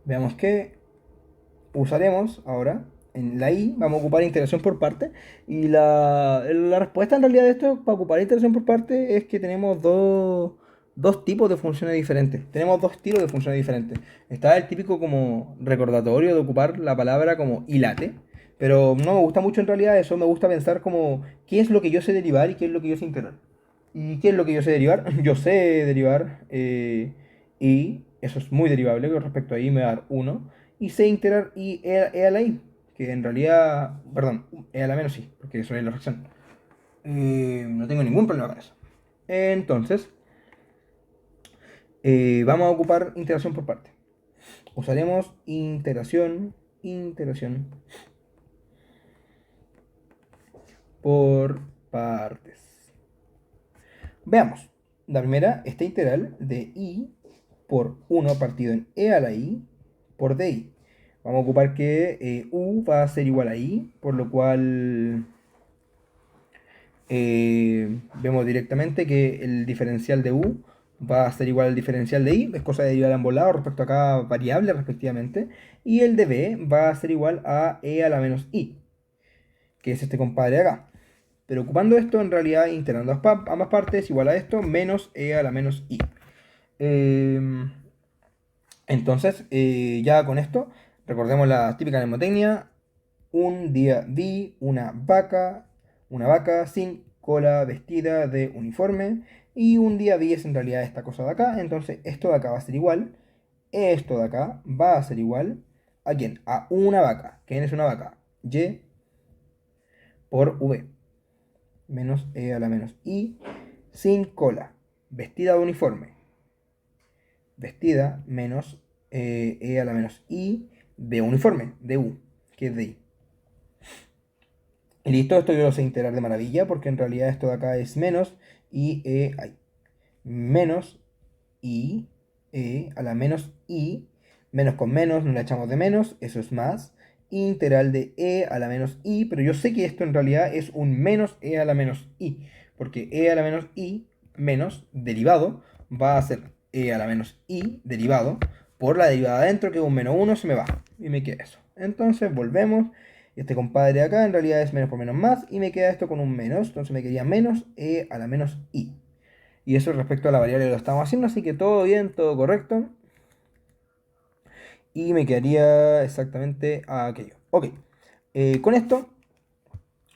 Veamos que usaremos ahora en la I, vamos a ocupar integración por parte, y la respuesta en realidad de esto, para ocupar integración por parte, es que tenemos dos tipos de funciones diferentes. Tenemos dos estilos de funciones diferentes. Está el típico como recordatorio de ocupar la palabra como ilate, pero no me gusta mucho en realidad eso, me gusta pensar como qué es lo que yo sé derivar y qué es lo que yo sé integrar. ¿Y qué es lo que yo sé derivar? Yo sé derivar y eso es muy derivable con respecto a i me va a dar 1 y sé integrar y e a la i, que en realidad, perdón, e a la menos i, porque eso es la fracción. No tengo ningún problema con eso. Entonces, vamos a ocupar integración por parte. Usaremos integración por partes. Veamos. La primera, esta integral de i por 1 partido en e a la i por di. Vamos a ocupar que u va a ser igual a i, por lo cual vemos directamente que el diferencial de u va a ser igual al diferencial de i, es cosa de derivar a ambos lados respecto a cada variable respectivamente, y el de b va a ser igual a e a la menos i, que es este compadre de acá. Pero ocupando esto, en realidad integrando ambas partes, igual a esto, menos e a la menos i. Em, entonces, ya con esto, recordemos la típica mnemotecnia. Un día vi una vaca sin cola vestida de uniforme. Y un día vi es en realidad esta cosa de acá. Entonces, esto de acá va a ser igual. Esto de acá va a ser igual. ¿A quién? A una vaca. ¿Quién es una vaca? Y por V. Menos E a la menos I. Sin cola. Vestida de uniforme. Vestida menos E a la menos I de uniforme. De U. Que es de I. Y listo, esto yo lo sé integrar de maravilla porque en realidad esto de acá es menos y ay, menos y a la menos i, menos con menos, no le echamos de menos, eso es más, integral de e a la menos i, pero yo sé que esto en realidad es un menos e a la menos i, porque e a la menos i menos derivado va a ser e a la menos i derivado por la derivada adentro, que es un menos 1 se me va y me queda eso. Entonces volvemos. Este compadre de acá en realidad es menos por menos más y me queda esto con un menos, entonces me quedaría menos e a la menos i. Y eso respecto a la variable que lo estamos haciendo, así que todo bien, todo correcto. Y me quedaría exactamente aquello. Ok, con esto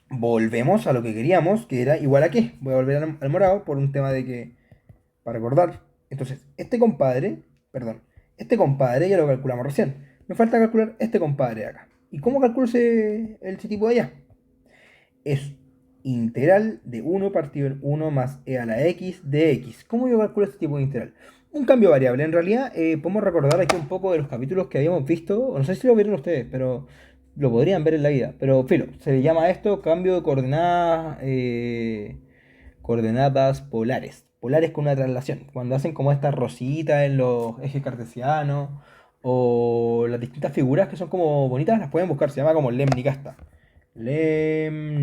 volvemos a lo que queríamos, que era igual a qué. Voy a volver al morado por un tema de que, para recordar. Entonces, este compadre ya lo calculamos recién. Me falta calcular este compadre de acá. ¿Y cómo calculo el tipo de allá? Es integral de 1 partido en 1 más e a la x de x. ¿Cómo yo calculo este tipo de integral? Un cambio variable. En realidad, podemos recordar aquí un poco de los capítulos que habíamos visto. No sé si lo vieron ustedes, pero lo podrían ver en la vida. Pero, filo, se le llama a esto cambio de coordenadas, coordenadas polares. Polares con una traslación. Cuando hacen como estas rositas en los ejes cartesianos o las distintas figuras que son como bonitas, las pueden buscar. Se llama como lemnicasta. Lemnicasta.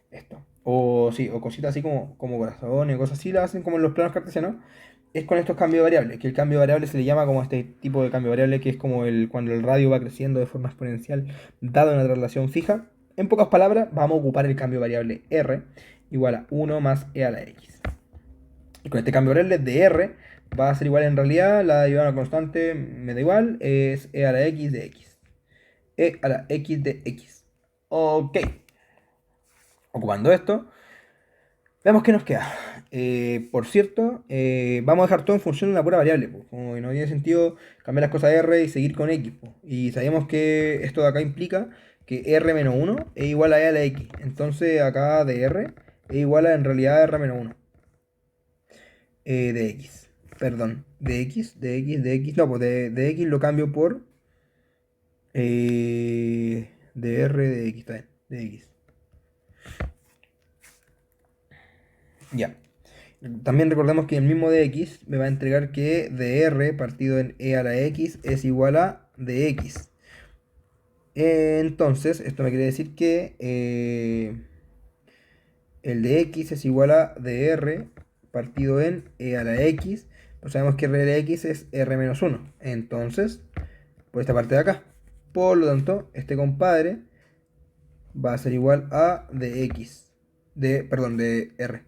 Esto. O sí, o cositas así como corazones o cosas así, las hacen como en los planos cartesianos. Es con estos cambios variables, que el cambio variable se le llama como este tipo de cambio variable, que es como cuando el radio va creciendo de forma exponencial, dado una traslación fija. En pocas palabras, vamos a ocupar el cambio variable r igual a 1 más e a la x. Y con este cambio variable de r va a ser igual en realidad, la derivada de una constante me da igual, es e a la x de x. E a la x de x. Ok. Ocupando esto, veamos qué nos queda. Por cierto, vamos a dejar todo en función de una pura variable, po. Como que no tiene sentido cambiar las cosas de R y seguir con X, po. Y sabemos que esto de acá implica que R menos 1 es igual a E a la X. Entonces acá de R es igual a en realidad R menos 1 de X. Perdón, de X. No, pues de X lo cambio por de R de X, está bien, de X. Ya. También recordemos que el mismo de X me va a entregar que dr partido en e a la X es igual a dx. Entonces, esto me quiere decir que el de X es igual a dr partido en e a la X. Pues sabemos que r de la X es r menos 1. Entonces, por esta parte de acá. Por lo tanto, este compadre va a ser igual a dx. Perdón, de r.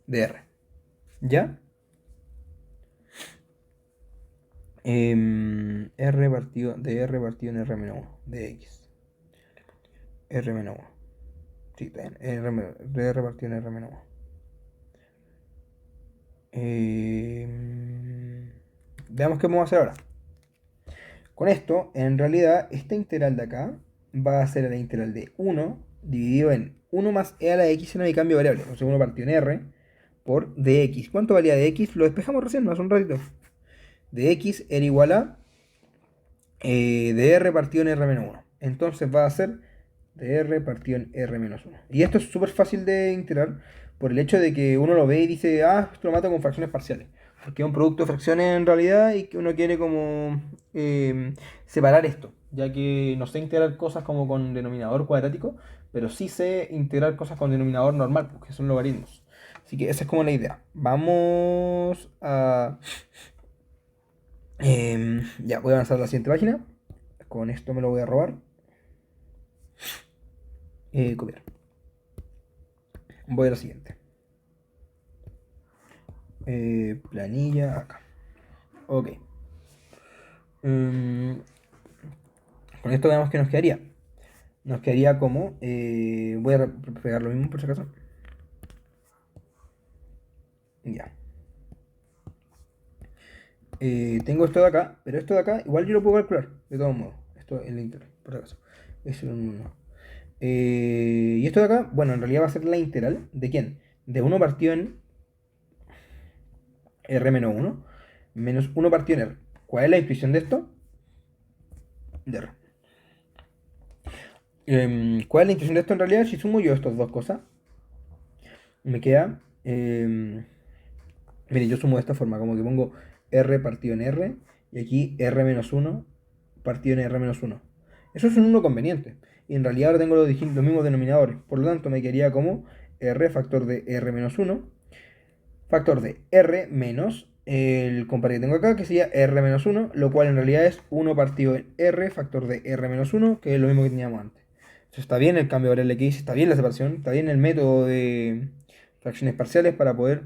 De r. ¿Ya? R partido de R partido en R menos 1 de X. R menos 1. Sí, está bien. De R partido en R menos 1. Veamos qué vamos a hacer ahora. Con esto, en realidad, esta integral de acá va a ser la integral de 1 dividido en 1 más e a la x en el cambio de variable. O sea, 1 partido en R por dx. ¿Cuánto valía dx? Lo despejamos recién, hace un ratito. Dx era igual a dr partido en R menos 1. Entonces va a ser dr partido en R menos 1. Y esto es súper fácil de integrar por el hecho de que uno lo ve y dice, ah, esto lo mato con fracciones parciales. Porque es un producto de fracciones en realidad y que uno quiere como separar esto. Ya que no sé integrar cosas como con denominador cuadrático, pero sí sé integrar cosas con denominador normal, porque son logaritmos. Así que esa es como la idea. Vamos a... ya, voy a avanzar a la siguiente página. Con esto me lo voy a robar. Copiar. Voy a la siguiente. Planilla acá. Ok. Mm, con esto veamos que nos quedaría. Nos quedaría como... voy a pegar lo mismo por si acaso. Ya. Tengo esto de acá, pero esto de acá igual yo lo puedo calcular, de todos modos. Esto en la integral, por si acaso. Eso no. Y esto de acá, bueno, en realidad va a ser la integral. ¿De quién? De 1 partido en R menos 1 menos 1 partido en R. ¿Cuál es la intuición de esto? De R. ¿Cuál es la intuición de esto en realidad? Si sumo yo estas dos cosas, me queda... mire, yo sumo de esta forma, como que pongo R partido en R y aquí R menos 1 partido en R menos 1. Eso es un 1 conveniente. Y en realidad ahora tengo los mismos denominadores. Por lo tanto, me quedaría como R factor de R menos 1 factor de R menos el compadre que tengo acá, que sería R menos 1, lo cual en realidad es 1 partido en R factor de R menos 1, que es lo mismo que teníamos antes. Entonces está bien el cambio de variable que hice, está bien la separación, está bien el método de fracciones parciales para poder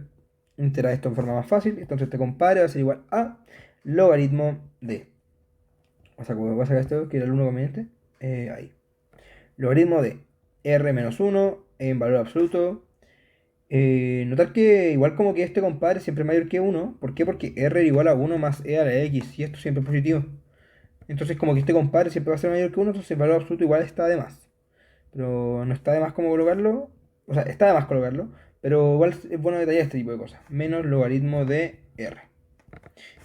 integrar esto en forma más fácil. Entonces este compadre va a ser igual a logaritmo de... O sea, voy a sacar esto, que era el 1 conveniente. Ahí. Logaritmo de R menos 1 en valor absoluto. Notar que igual como que este compadre siempre es mayor que 1. ¿Por qué? Porque R es igual a 1 más e a la x. Y esto siempre es positivo. Entonces como que este compadre siempre va a ser mayor que 1. Entonces el valor absoluto igual está de más. Pero no está de más como colocarlo. O sea, está de más colocarlo. Pero igual es bueno detallar este tipo de cosas. Menos logaritmo de R.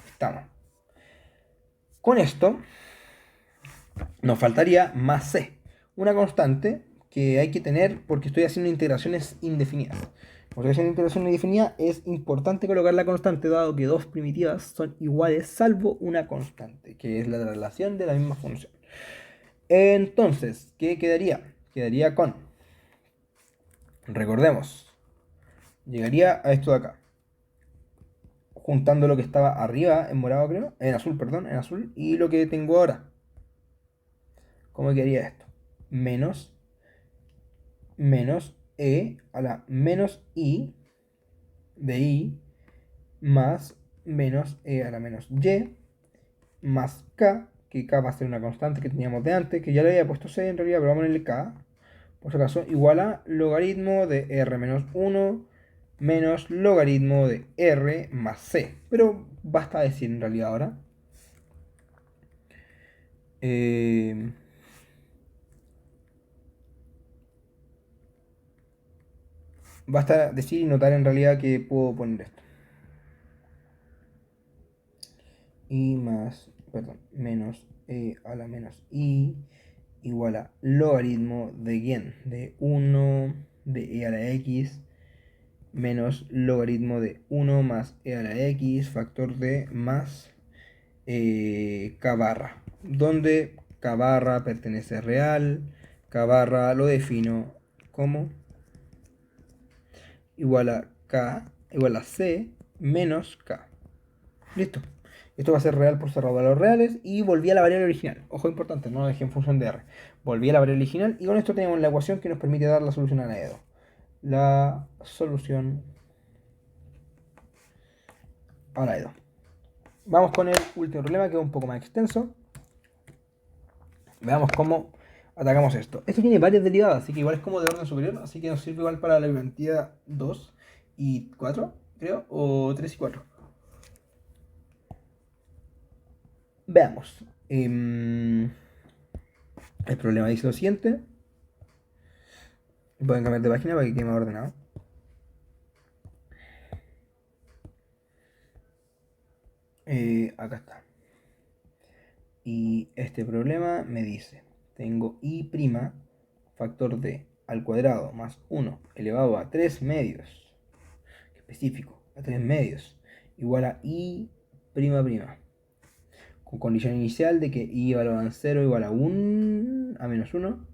Estamos. Con esto nos faltaría más c. Una constante que hay que tener porque estoy haciendo integraciones indefinidas. Como estoy haciendo integración indefinida, es importante colocar la constante, dado que dos primitivas son iguales salvo una constante, que es la relación de la misma función. Entonces, ¿qué quedaría? Quedaría con, recordemos, llegaría a esto de acá, juntando lo que estaba arriba, en morado creo, en azul, perdón, en azul, y lo que tengo ahora. ¿Cómo quedaría esto? Menos e a la menos i de i más menos e a la menos y más k, que k va a ser una constante que teníamos de antes, que ya le había puesto c en realidad, pero vamos a ponerle k, por si acaso, igual a logaritmo de r menos 1 menos logaritmo de r más c. Pero basta decir en realidad ahora. Eh, basta decir y notar en realidad que puedo poner esto. I más, perdón, menos e a la menos i igual a logaritmo de quién, de 1 de e a la x menos logaritmo de 1 más e a la x factor de más k barra, donde k barra pertenece a real, k barra lo defino como igual a k igual a c menos k. Listo. Esto va a ser real por cerrado valores reales y volví a la variable original. Ojo importante, no lo dejé en función de r. Volví a la variable original y con esto tenemos la ecuación que nos permite dar la solución a la EDO. La solución a la EDO. Vamos con el último problema que es un poco más extenso. Veamos cómo atacamos esto. Esto tiene varias derivadas, así que igual es como de orden superior, así que nos sirve igual para la identidad 2 y 4, creo, o 3 y 4. Veamos. El problema dice lo siguiente. Pueden cambiar de página para que quede más ordenado. Acá está. Y este problema me dice, tengo y' factor de al cuadrado más 1 elevado a 3 medios, específico, a 3 medios, igual a i', con condición inicial de que i valor a 0 igual a 1, a menos 1,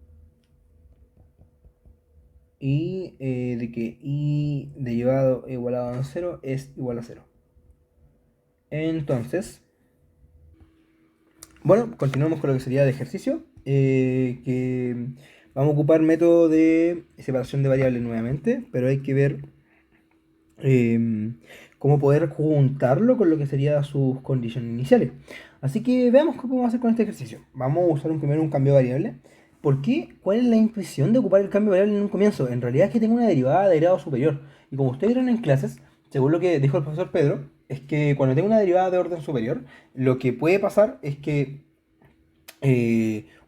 y de que i derivado igualado a 0 es igual a 0. Entonces, bueno, continuamos con lo que sería el ejercicio, que vamos a ocupar método de separación de variables nuevamente, pero hay que ver cómo poder juntarlo con lo que serían sus condiciones iniciales. Así que veamos qué podemos hacer con este ejercicio. Vamos a usar primero un cambio de variable. ¿Por qué? ¿Cuál es la intuición de ocupar el cambio de variable en un comienzo? En realidad es que tengo una derivada de grado superior. Y como ustedes vieron en clases, según lo que dijo el profesor Pedro, es que cuando tengo una derivada de orden superior, lo que puede pasar es que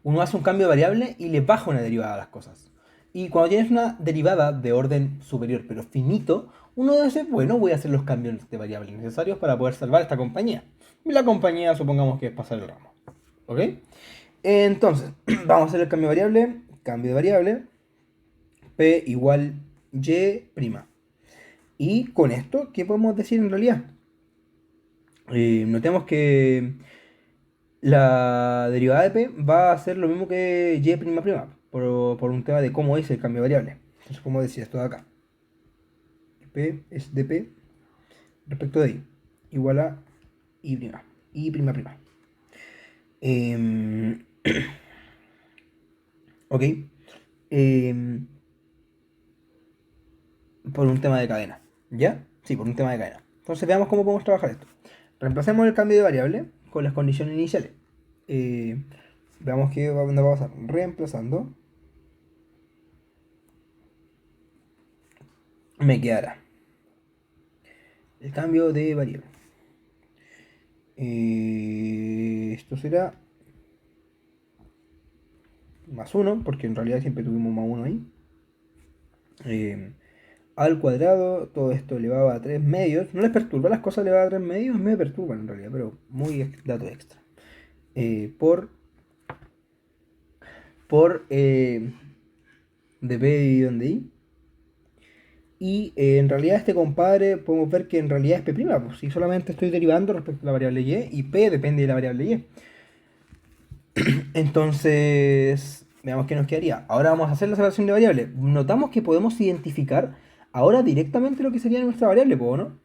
uno hace un cambio de variable y le baja una derivada a las cosas. Y cuando tienes una derivada de orden superior pero finito, uno dice, bueno, voy a hacer los cambios de variable necesarios para poder salvar esta compañía. Y la compañía supongamos que es pasar el ramo. ¿Ok? Entonces, vamos a hacer el cambio de variable, p igual y'. Y con esto, ¿qué podemos decir en realidad? Notemos que la derivada de p va a ser lo mismo que y', por un tema de cómo es el cambio de variable. Entonces podemos decir esto de acá. P es de p respecto de i, igual a i'. Em, ok. Por un tema de cadena. ¿Ya? Sí, por un tema de cadena. Entonces veamos cómo podemos trabajar esto. Reemplacemos el cambio de variable con las condiciones iniciales. Veamos qué va a pasar. Reemplazando, me quedará el cambio de variable. Esto será más 1, porque en realidad siempre tuvimos más 1 ahí. Al cuadrado, todo esto elevado a 3 medios. No les perturba las cosas elevadas a 3 medios, me perturban en realidad, pero muy dato extra. Por dp dividido en di. Y en realidad este compadre podemos ver que en realidad es p', pues si solamente estoy derivando respecto a la variable y p depende de la variable y. Entonces, veamos qué nos quedaría. Ahora vamos a hacer la separación de variables. Notamos que podemos identificar ahora directamente lo que sería nuestra variable, ¿no?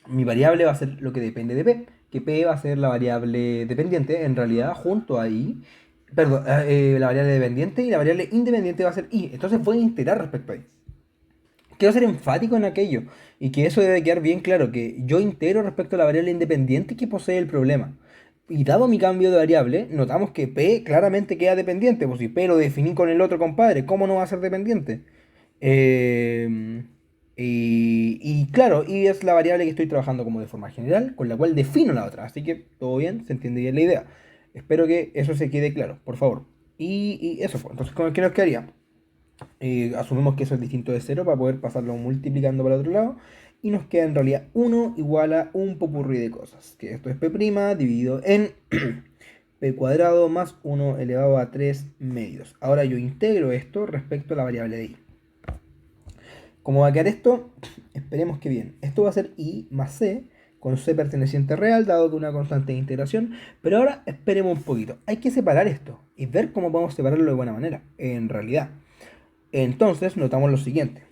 Mi variable va a ser lo que depende de p, que p va a ser la variable dependiente, en realidad junto a i, perdón, la variable dependiente y la variable independiente va a ser i. Entonces voy a integrar respecto a i. Quiero ser enfático en aquello y que eso debe quedar bien claro, que yo integro respecto a la variable independiente que posee el problema. Y dado mi cambio de variable, notamos que P claramente queda dependiente, pues si P lo definí con el otro compadre, ¿cómo no va a ser dependiente? Y claro, y es la variable que estoy trabajando como de forma general, con la cual defino la otra. Así que todo bien, se entiende bien la idea. Espero que eso se quede claro, por favor. Y eso fue. Entonces, ¿qué nos quedaría? Asumimos que eso es distinto de 0 para poder pasarlo multiplicando para el otro lado. Y nos queda en realidad 1 igual a un popurrí de cosas. Que esto es p' dividido en p cuadrado más 1 elevado a 3 medios. Ahora yo integro esto respecto a la variable de i. ¿Cómo va a quedar esto? Esperemos que bien. Esto va a ser i más c, con c perteneciente real, dado que una constante de integración. Pero ahora esperemos un poquito. Hay que separar esto y ver cómo podemos separarlo de buena manera, en realidad. Entonces notamos lo siguiente.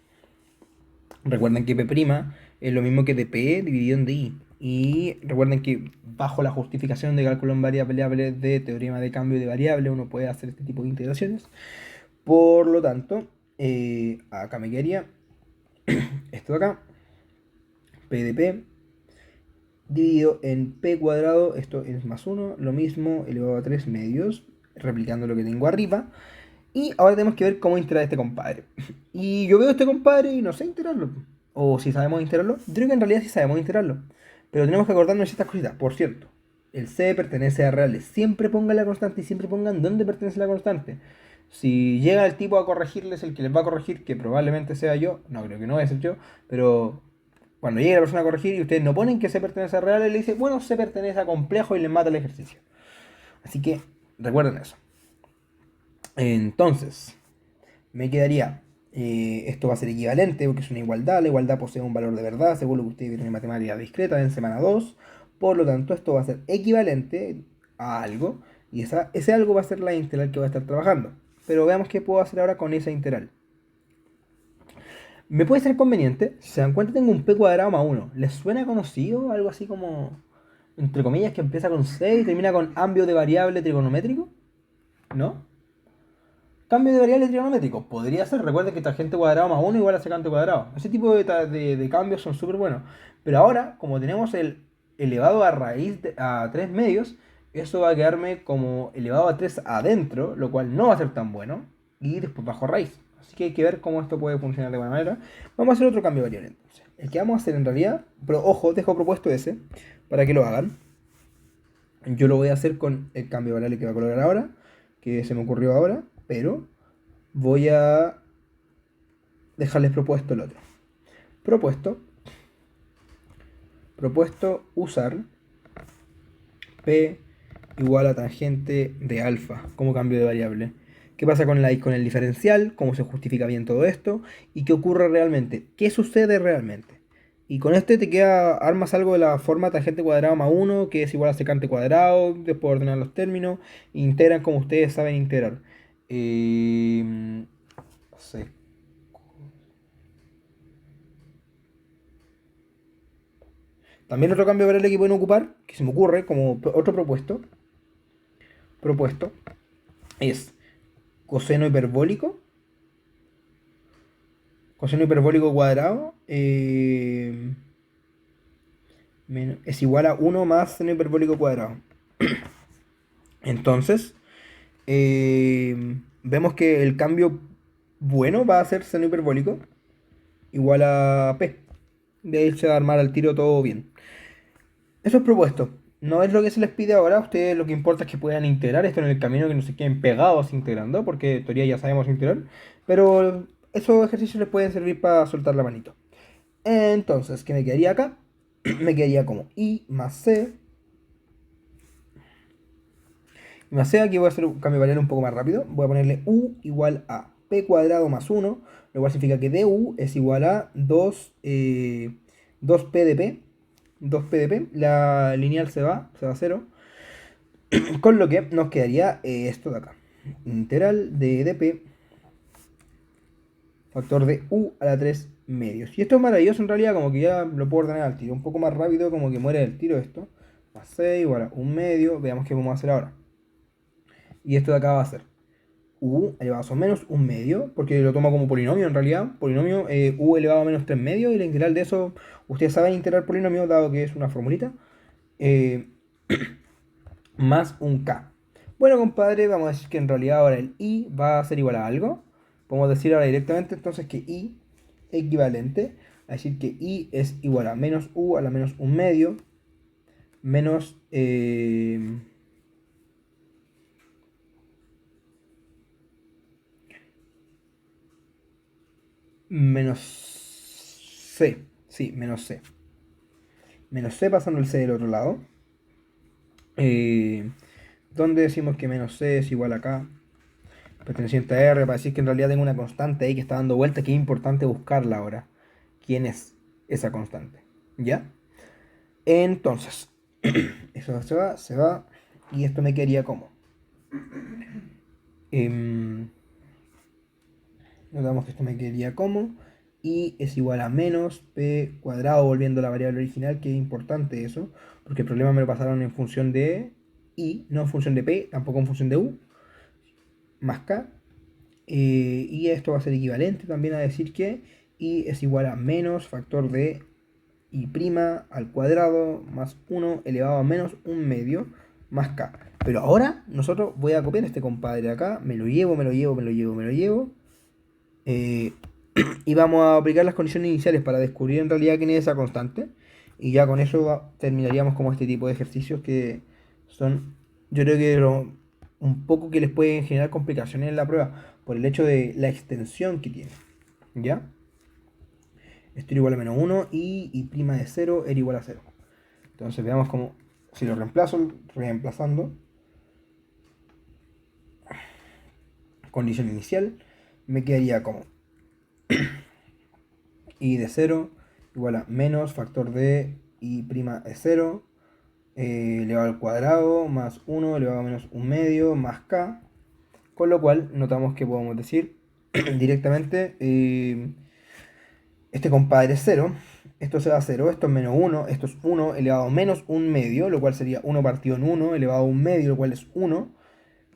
Recuerden que P' es lo mismo que dp dividido en di. Y recuerden que bajo la justificación de cálculo en variables de teorema de cambio de variable uno puede hacer este tipo de integraciones. Por lo tanto, acá me quedaría esto de acá, p de p dividido en p cuadrado, esto es más 1, lo mismo elevado a 3 medios, replicando lo que tengo arriba. Y ahora tenemos que ver cómo integrar este compadre. Y yo veo este compadre y no sé integrarlo. O si sabemos integrarlo. Yo creo que en realidad sí sabemos integrarlo. Pero tenemos que acordarnos de ciertas cositas. Por cierto, el C pertenece a reales. Siempre pongan la constante y siempre pongan dónde pertenece la constante. Si llega el tipo a corregirles, el que les va a corregir, que probablemente sea yo, no creo que no voy a ser yo, pero cuando llegue la persona a corregir y ustedes no ponen que C pertenece a reales, le dice, bueno, C pertenece a complejo y les mata el ejercicio. Así que recuerden eso. Entonces, me quedaría, esto va a ser equivalente porque es una igualdad, la igualdad posee un valor de verdad, según lo que ustedes vieron en matemática discreta en semana 2. Por lo tanto, esto va a ser equivalente a algo, y ese algo va a ser la integral que va a estar trabajando. Pero veamos qué puedo hacer ahora con esa integral. Me puede ser conveniente, si se dan cuenta tengo un p cuadrado más 1. ¿Les suena conocido? Algo así como, entre comillas, que empieza con 6 y termina con cambio de variable trigonométrico, ¿no? Cambio de variable trigonométrico. Podría ser, recuerden que tangente cuadrado más 1 igual a secante cuadrado. Ese tipo de cambios son súper buenos. Pero ahora, como tenemos el elevado a raíz a 3 medios, eso va a quedarme como elevado a 3 adentro, lo cual no va a ser tan bueno. Y después bajo raíz. Así que hay que ver cómo esto puede funcionar de buena manera. Vamos a hacer otro cambio de variable entonces. El que vamos a hacer en realidad, pero ojo, dejo propuesto ese, para que lo hagan. Yo lo voy a hacer con el cambio de variable que va a colocar ahora, que se me ocurrió ahora, pero voy a dejarles propuesto el otro. Propuesto, propuesto usar p igual a tangente de alfa como cambio de variable. ¿Qué pasa con el diferencial? ¿Cómo se justifica bien todo esto? ¿Y qué ocurre realmente? ¿Qué sucede realmente? Y con este te queda, armas algo de la forma tangente cuadrado más 1, que es igual a secante cuadrado, después ordenar los términos, integran como ustedes saben integrar. No sé. También otro cambio de variable que pueden ocupar, que se me ocurre como otro propuesto, es coseno hiperbólico, coseno hiperbólico cuadrado, es igual a 1 más seno hiperbólico cuadrado. Entonces, vemos que el cambio bueno va a ser seno hiperbólico igual a p. De ahí se va a armar al tiro todo bien. Eso es propuesto. No es lo que se les pide ahora. A ustedes lo que importa es que puedan integrar esto en el camino, que no se queden pegados integrando, porque en teoría ya sabemos integrar. Pero esos ejercicios les pueden servir para soltar la manito. Entonces, ¿qué me quedaría acá? Me quedaría como i más c. Y más c, aquí voy a hacer un cambio de variable un poco más rápido. Voy a ponerle u igual a p cuadrado más 1, lo cual significa que du es igual a 2p de p. 2p de p. La lineal se va a 0. Con lo que nos quedaría esto de acá. Integral de dp, factor de u a la 3 medios. Y esto es maravilloso en realidad, como que ya lo puedo ordenar al tiro. Un poco más rápido, como que muere el tiro esto. Más 6 igual a 1 medio. Veamos qué vamos a hacer ahora. Y esto de acá va a ser u elevado a menos 1 medio, porque lo tomo como polinomio en realidad. Polinomio u elevado a menos 3 medios. Y la integral de eso, ustedes saben integrar polinomio, dado que es una formulita. Eh, más un k. Bueno, compadre, vamos a decir que en realidad ahora el i va a ser igual a algo. Podemos decir ahora directamente entonces que i equivalente a decir que i es igual a menos u a la menos un medio menos menos c. Sí, menos c. Menos c pasando el c del otro lado. Eh, donde decimos que menos c es igual a k perteneciente a r, para decir que en realidad tengo una constante ahí que está dando vuelta, que es importante buscarla ahora. ¿Quién es esa constante? ¿Ya? Entonces, eso se va, y esto me quedaría como. Notamos que esto me quedaría como y es igual a menos p cuadrado, volviendo a la variable original, que es importante eso, porque el problema me lo pasaron en función de i, no en función de p, tampoco en función de u, más k, y esto va a ser equivalente también a decir que i es igual a menos factor de i' al cuadrado más 1 elevado a menos 1 medio más k. Pero ahora nosotros voy a copiar este compadre acá, me lo llevo, eh, y vamos a aplicar las condiciones iniciales para descubrir en realidad quién es esa constante. Y ya con eso terminaríamos como este tipo de ejercicios que son, yo creo que un poco que les pueden generar complicaciones en la prueba por el hecho de la extensión que tiene. ¿Ya? Esto era igual a menos 1 y i' de 0 era igual a 0. Entonces veamos cómo, si lo reemplazo, reemplazando, condición inicial, me quedaría como i de 0 igual a menos factor de i' de 0 elevado al cuadrado más 1 elevado a menos 1 medio más k, con lo cual notamos que podemos decir directamente este compadre es 0, esto se va a 0, esto es menos 1, esto es 1 elevado a menos 1 medio, lo cual sería 1 partido en 1 elevado a 1 medio, lo cual es 1,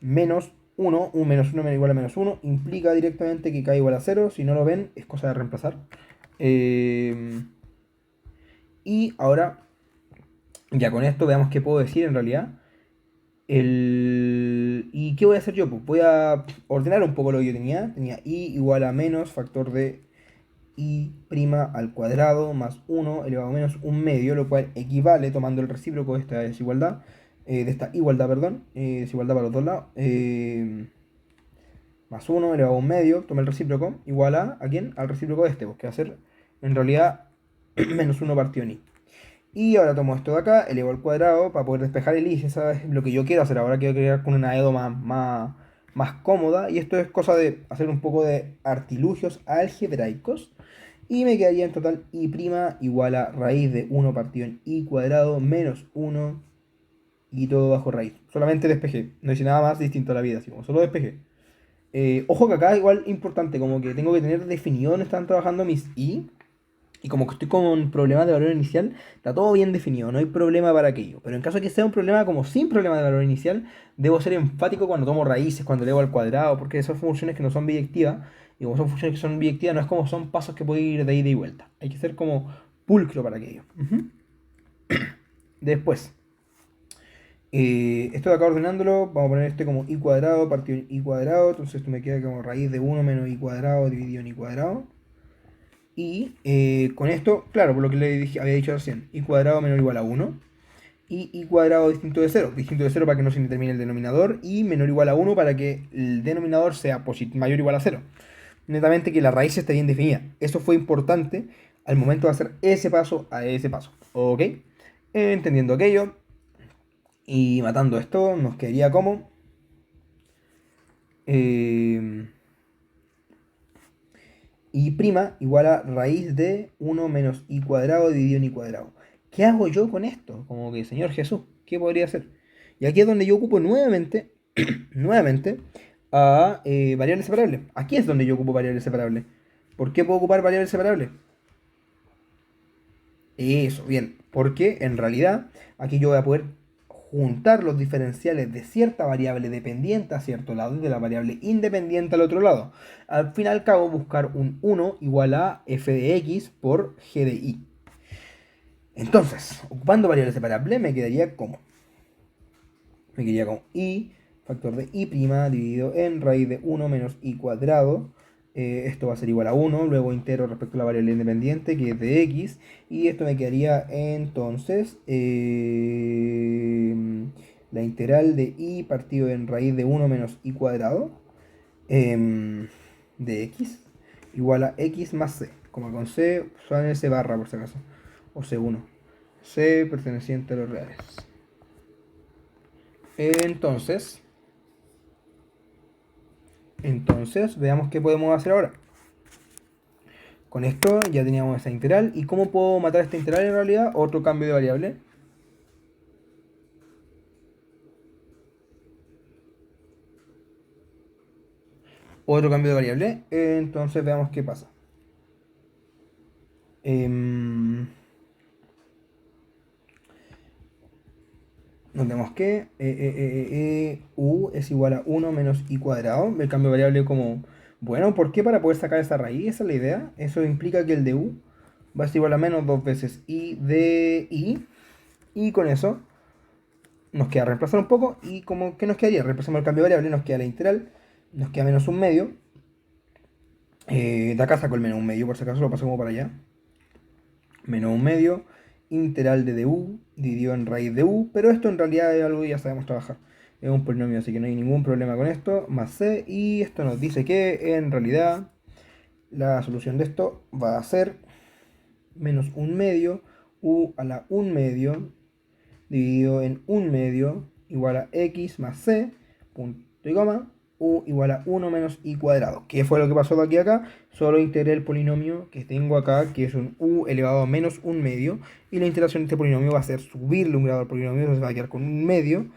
menos 1, 1 menos 1 igual a menos 1, implica directamente que k igual a 0, si no lo ven es cosa de reemplazar. Y ahora, ya con esto veamos qué puedo decir en realidad. ¿Y qué voy a hacer yo? Pues voy a ordenar un poco lo que yo tenía. Tenía i igual a menos factor de i' al cuadrado más 1 elevado a menos 1 medio, lo cual equivale, tomando el recíproco de esta desigualdad, de esta igualdad, perdón, desigualdad para los dos lados, más 1 elevado a 1 medio, toma el recíproco, igual ¿a quién? Al recíproco de este, pues que va a ser en realidad menos 1 partido en i. Y ahora tomo esto de acá, elevo al cuadrado para poder despejar el i, eso es lo que yo quiero hacer. Ahora quiero crear con una EDO más cómoda, y esto es cosa de hacer un poco de artilugios algebraicos. Y me quedaría en total i' igual a raíz de 1 partido en i cuadrado menos 1 y todo bajo raíz. Solamente despejé, no hice nada más distinto a la vida, así como solo despejé. Ojo que acá igual importante, como que tengo que tener definido dónde están trabajando mis i. Y como que estoy con problemas de valor inicial, está todo bien definido, no hay problema para aquello. Pero en caso de que sea un problema como sin problema de valor inicial, debo ser enfático cuando tomo raíces, cuando elevo al cuadrado, porque esas funciones que no son biyectivas, y como son funciones que son biyectivas, no es como son pasos que puedo ir de ida y vuelta. Hay que ser como pulcro para aquello. Después, esto de acá ordenándolo, vamos a poner este como i cuadrado partido en i cuadrado, entonces esto me queda como raíz de 1 menos i cuadrado dividido en i cuadrado. Y con esto, claro, por lo que había dicho recién, i cuadrado menor o igual a 1. Y i cuadrado distinto de 0. Distinto de 0 para que no se determine el denominador. Y menor o igual a 1 para que el denominador sea mayor o igual a 0. Netamente que la raíz esté bien definida. Eso fue importante al momento de hacer ese paso a ese paso. ¿Ok? Entendiendo aquello y matando esto, nos quedaría como... i' igual a raíz de 1 menos i cuadrado dividido en i cuadrado. ¿Qué hago yo con esto? Como que, Señor Jesús, ¿qué podría hacer? Y aquí es donde yo ocupo nuevamente, nuevamente, a variables separables. Aquí es donde yo ocupo variables separables. ¿Por qué puedo ocupar variables separables? Eso, bien, porque en realidad aquí yo voy a poder juntar los diferenciales de cierta variable dependiente a cierto lado y de la variable independiente al otro lado. Al fin y al cabo, buscar un 1 igual a f de x por g de y. Entonces, ocupando variables separables, me quedaría como i factor de i' dividido en raíz de 1 menos i cuadrado. Esto va a ser igual a 1, luego integro respecto a la variable independiente que es de x, y esto me quedaría entonces la integral de i partido en raíz de 1 menos i cuadrado de x igual a x más c, como con c, suena c barra por si acaso, o c1, c perteneciente a los reales. Entonces, veamos qué podemos hacer ahora. Con esto ya teníamos esa integral. ¿Y cómo puedo matar esta integral en realidad? Otro cambio de variable. Otro cambio de variable. Entonces veamos qué pasa. Em, Notemos que u es igual a 1 menos i cuadrado. El cambio de variable como... Bueno, ¿por qué? Para poder sacar esa raíz, esa es la idea. Eso implica que el de u va a ser igual a menos 2 veces i de i. Y con eso nos queda reemplazar un poco. ¿Y como que nos quedaría? Reemplazamos el cambio de variable, nos queda la integral. Nos queda menos un medio. De acá saco el menos un medio, por si acaso lo paso como para allá. Menos un medio, integral de du dividido en raíz de u, pero esto en realidad es algo que ya sabemos trabajar. Es un polinomio, así que no hay ningún problema con esto, más c, y esto nos dice que en realidad la solución de esto va a ser menos un medio, u a la un medio, dividido en un medio, igual a x más c, punto y coma, u igual a 1 menos i cuadrado. ¿Qué fue lo que pasó de aquí a acá? Solo integré el polinomio que tengo acá, que es un u elevado a menos un medio, y la integración de este polinomio va a ser subirle un grado al polinomio, entonces va a quedar con un medio,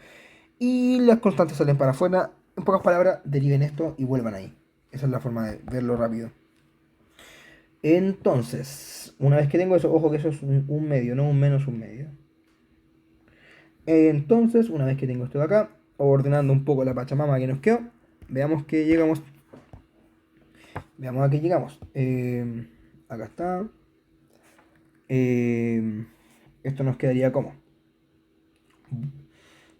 y las constantes salen para afuera. En pocas palabras, deriven esto y vuelvan ahí. Esa es la forma de verlo rápido. Entonces, una vez que tengo eso, ojo que eso es un medio, no un menos un medio. Entonces, una vez que tengo esto de acá, ordenando un poco la pachamama que nos quedó, veamos que llegamos. Veamos a qué llegamos. Acá está. Esto nos quedaría como.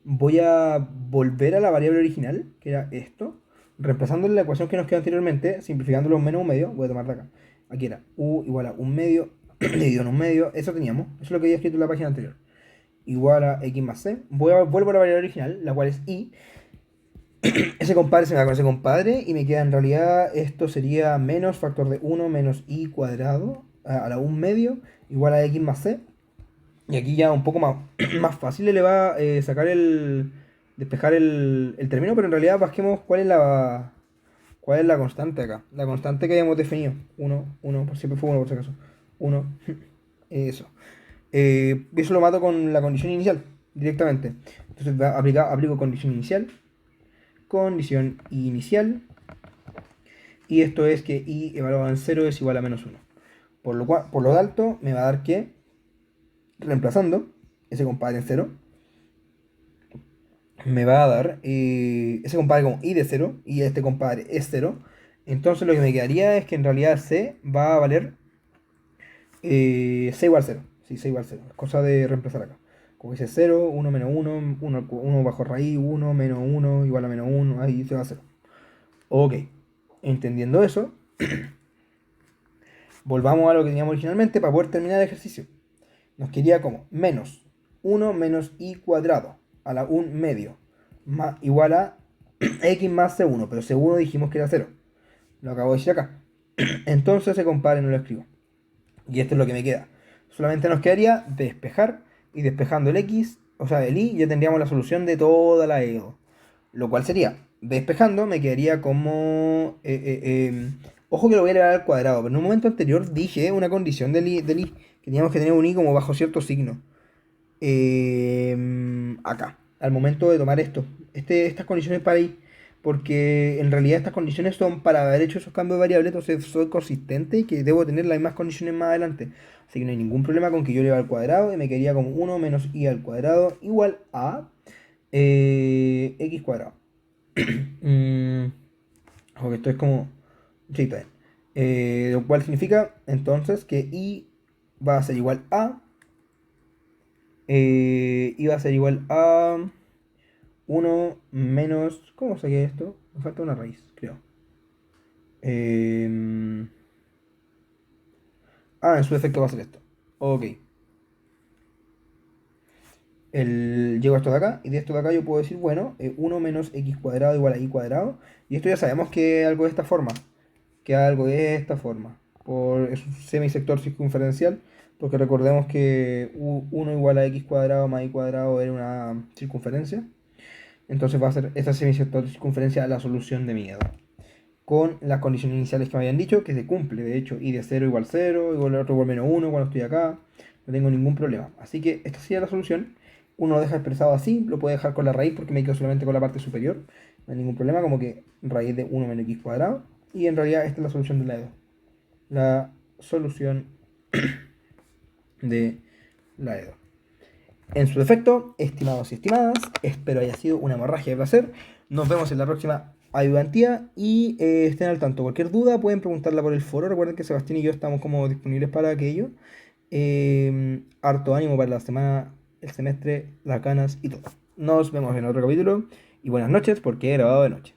Voy a volver a la variable original, que era esto, reemplazando la ecuación que nos quedó anteriormente, simplificándolo en menos un medio. Voy a tomar de acá. Aquí era u igual a un medio dividido en un medio. Eso teníamos. Eso es lo que había escrito en la página anterior. Igual a x más c. Vuelvo a la variable original, la cual es i. Ese compadre se me va con ese compadre y me queda en realidad, esto sería menos factor de 1 menos i cuadrado a la 1 medio igual a x más c. Y aquí ya un poco más, más fácil le va a sacar despejar el término, pero en realidad busquemos cuál es la constante acá. La constante que habíamos definido. 1, por siempre fue 1 por si acaso. 1, eso. Eso lo mato con la condición inicial, directamente. Entonces aplico condición inicial. Condición inicial. Y esto es que i evaluado en 0 es igual a menos 1. Por lo alto, me va a dar que, reemplazando ese compadre en 0, me va a dar ese compadre como i de 0 y este compadre es 0. Entonces lo que me quedaría es que en realidad c va a valer c igual 0. Sí, c igual 0. Es cosa de reemplazar acá. Como dice 0, 1 menos 1, 1 bajo raíz, 1 menos 1 igual a menos 1, ahí se va a 0. Ok, entendiendo eso, volvamos a lo que teníamos originalmente para poder terminar el ejercicio. Nos quería como menos 1 menos i cuadrado a la 1 medio igual a x más c1, pero c1 dijimos que era 0. Lo acabo de decir acá. Entonces se compare, no lo escribo. Y esto es lo que me queda. Solamente nos quedaría despejar, y despejando el x, o sea, el y, ya tendríamos la solución de toda la EO. Lo cual sería, despejando, me quedaría como... ojo que lo voy a elevar al cuadrado, pero en un momento anterior dije una condición del i, que teníamos que tener un i como bajo cierto signo. Acá, al momento de tomar estas condiciones para i, porque en realidad estas condiciones son para haber hecho esos cambios de variables, entonces soy consistente y que debo tener las mismas condiciones más adelante. Así que no hay ningún problema con que yo eleva al cuadrado y me quedaría como 1 menos i al cuadrado igual a x cuadrado. Porque esto es como... Sí, está bien. Lo cual significa entonces que i va a ser igual a... y va a ser igual a 1 menos... ¿Cómo saqué esto? Me falta una raíz, creo. En su efecto va a ser esto. Ok. Llego a esto de acá, y de esto de acá yo puedo decir, bueno, 1 menos x cuadrado igual a y cuadrado. Y esto ya sabemos que es algo de esta forma. Que es algo de esta forma. Es un semisector circunferencial. Porque recordemos que 1 igual a x cuadrado más y cuadrado era una circunferencia. Entonces va a ser esta semisector de circunferencia la solución de mi EDO. Con las condiciones iniciales que me habían dicho, que se cumple, de hecho, y de 0 igual 0, igual al otro igual menos 1 cuando estoy acá, no tengo ningún problema. Así que esta sería la solución. Uno lo deja expresado así, lo puede dejar con la raíz porque me quedo solamente con la parte superior, no hay ningún problema, como que raíz de 1 menos x cuadrado, y en realidad esta es la solución de la EDO. La solución de la EDO. En su defecto, estimados y estimadas, espero haya sido una hemorragia de placer. Nos vemos en la próxima ayudantía y estén al tanto. Cualquier duda pueden preguntarla por el foro. Recuerden que Sebastián y yo estamos como disponibles para aquello. Harto ánimo para la semana, el semestre, las ganas y todo. Nos vemos en otro capítulo y buenas noches porque he grabado de noche.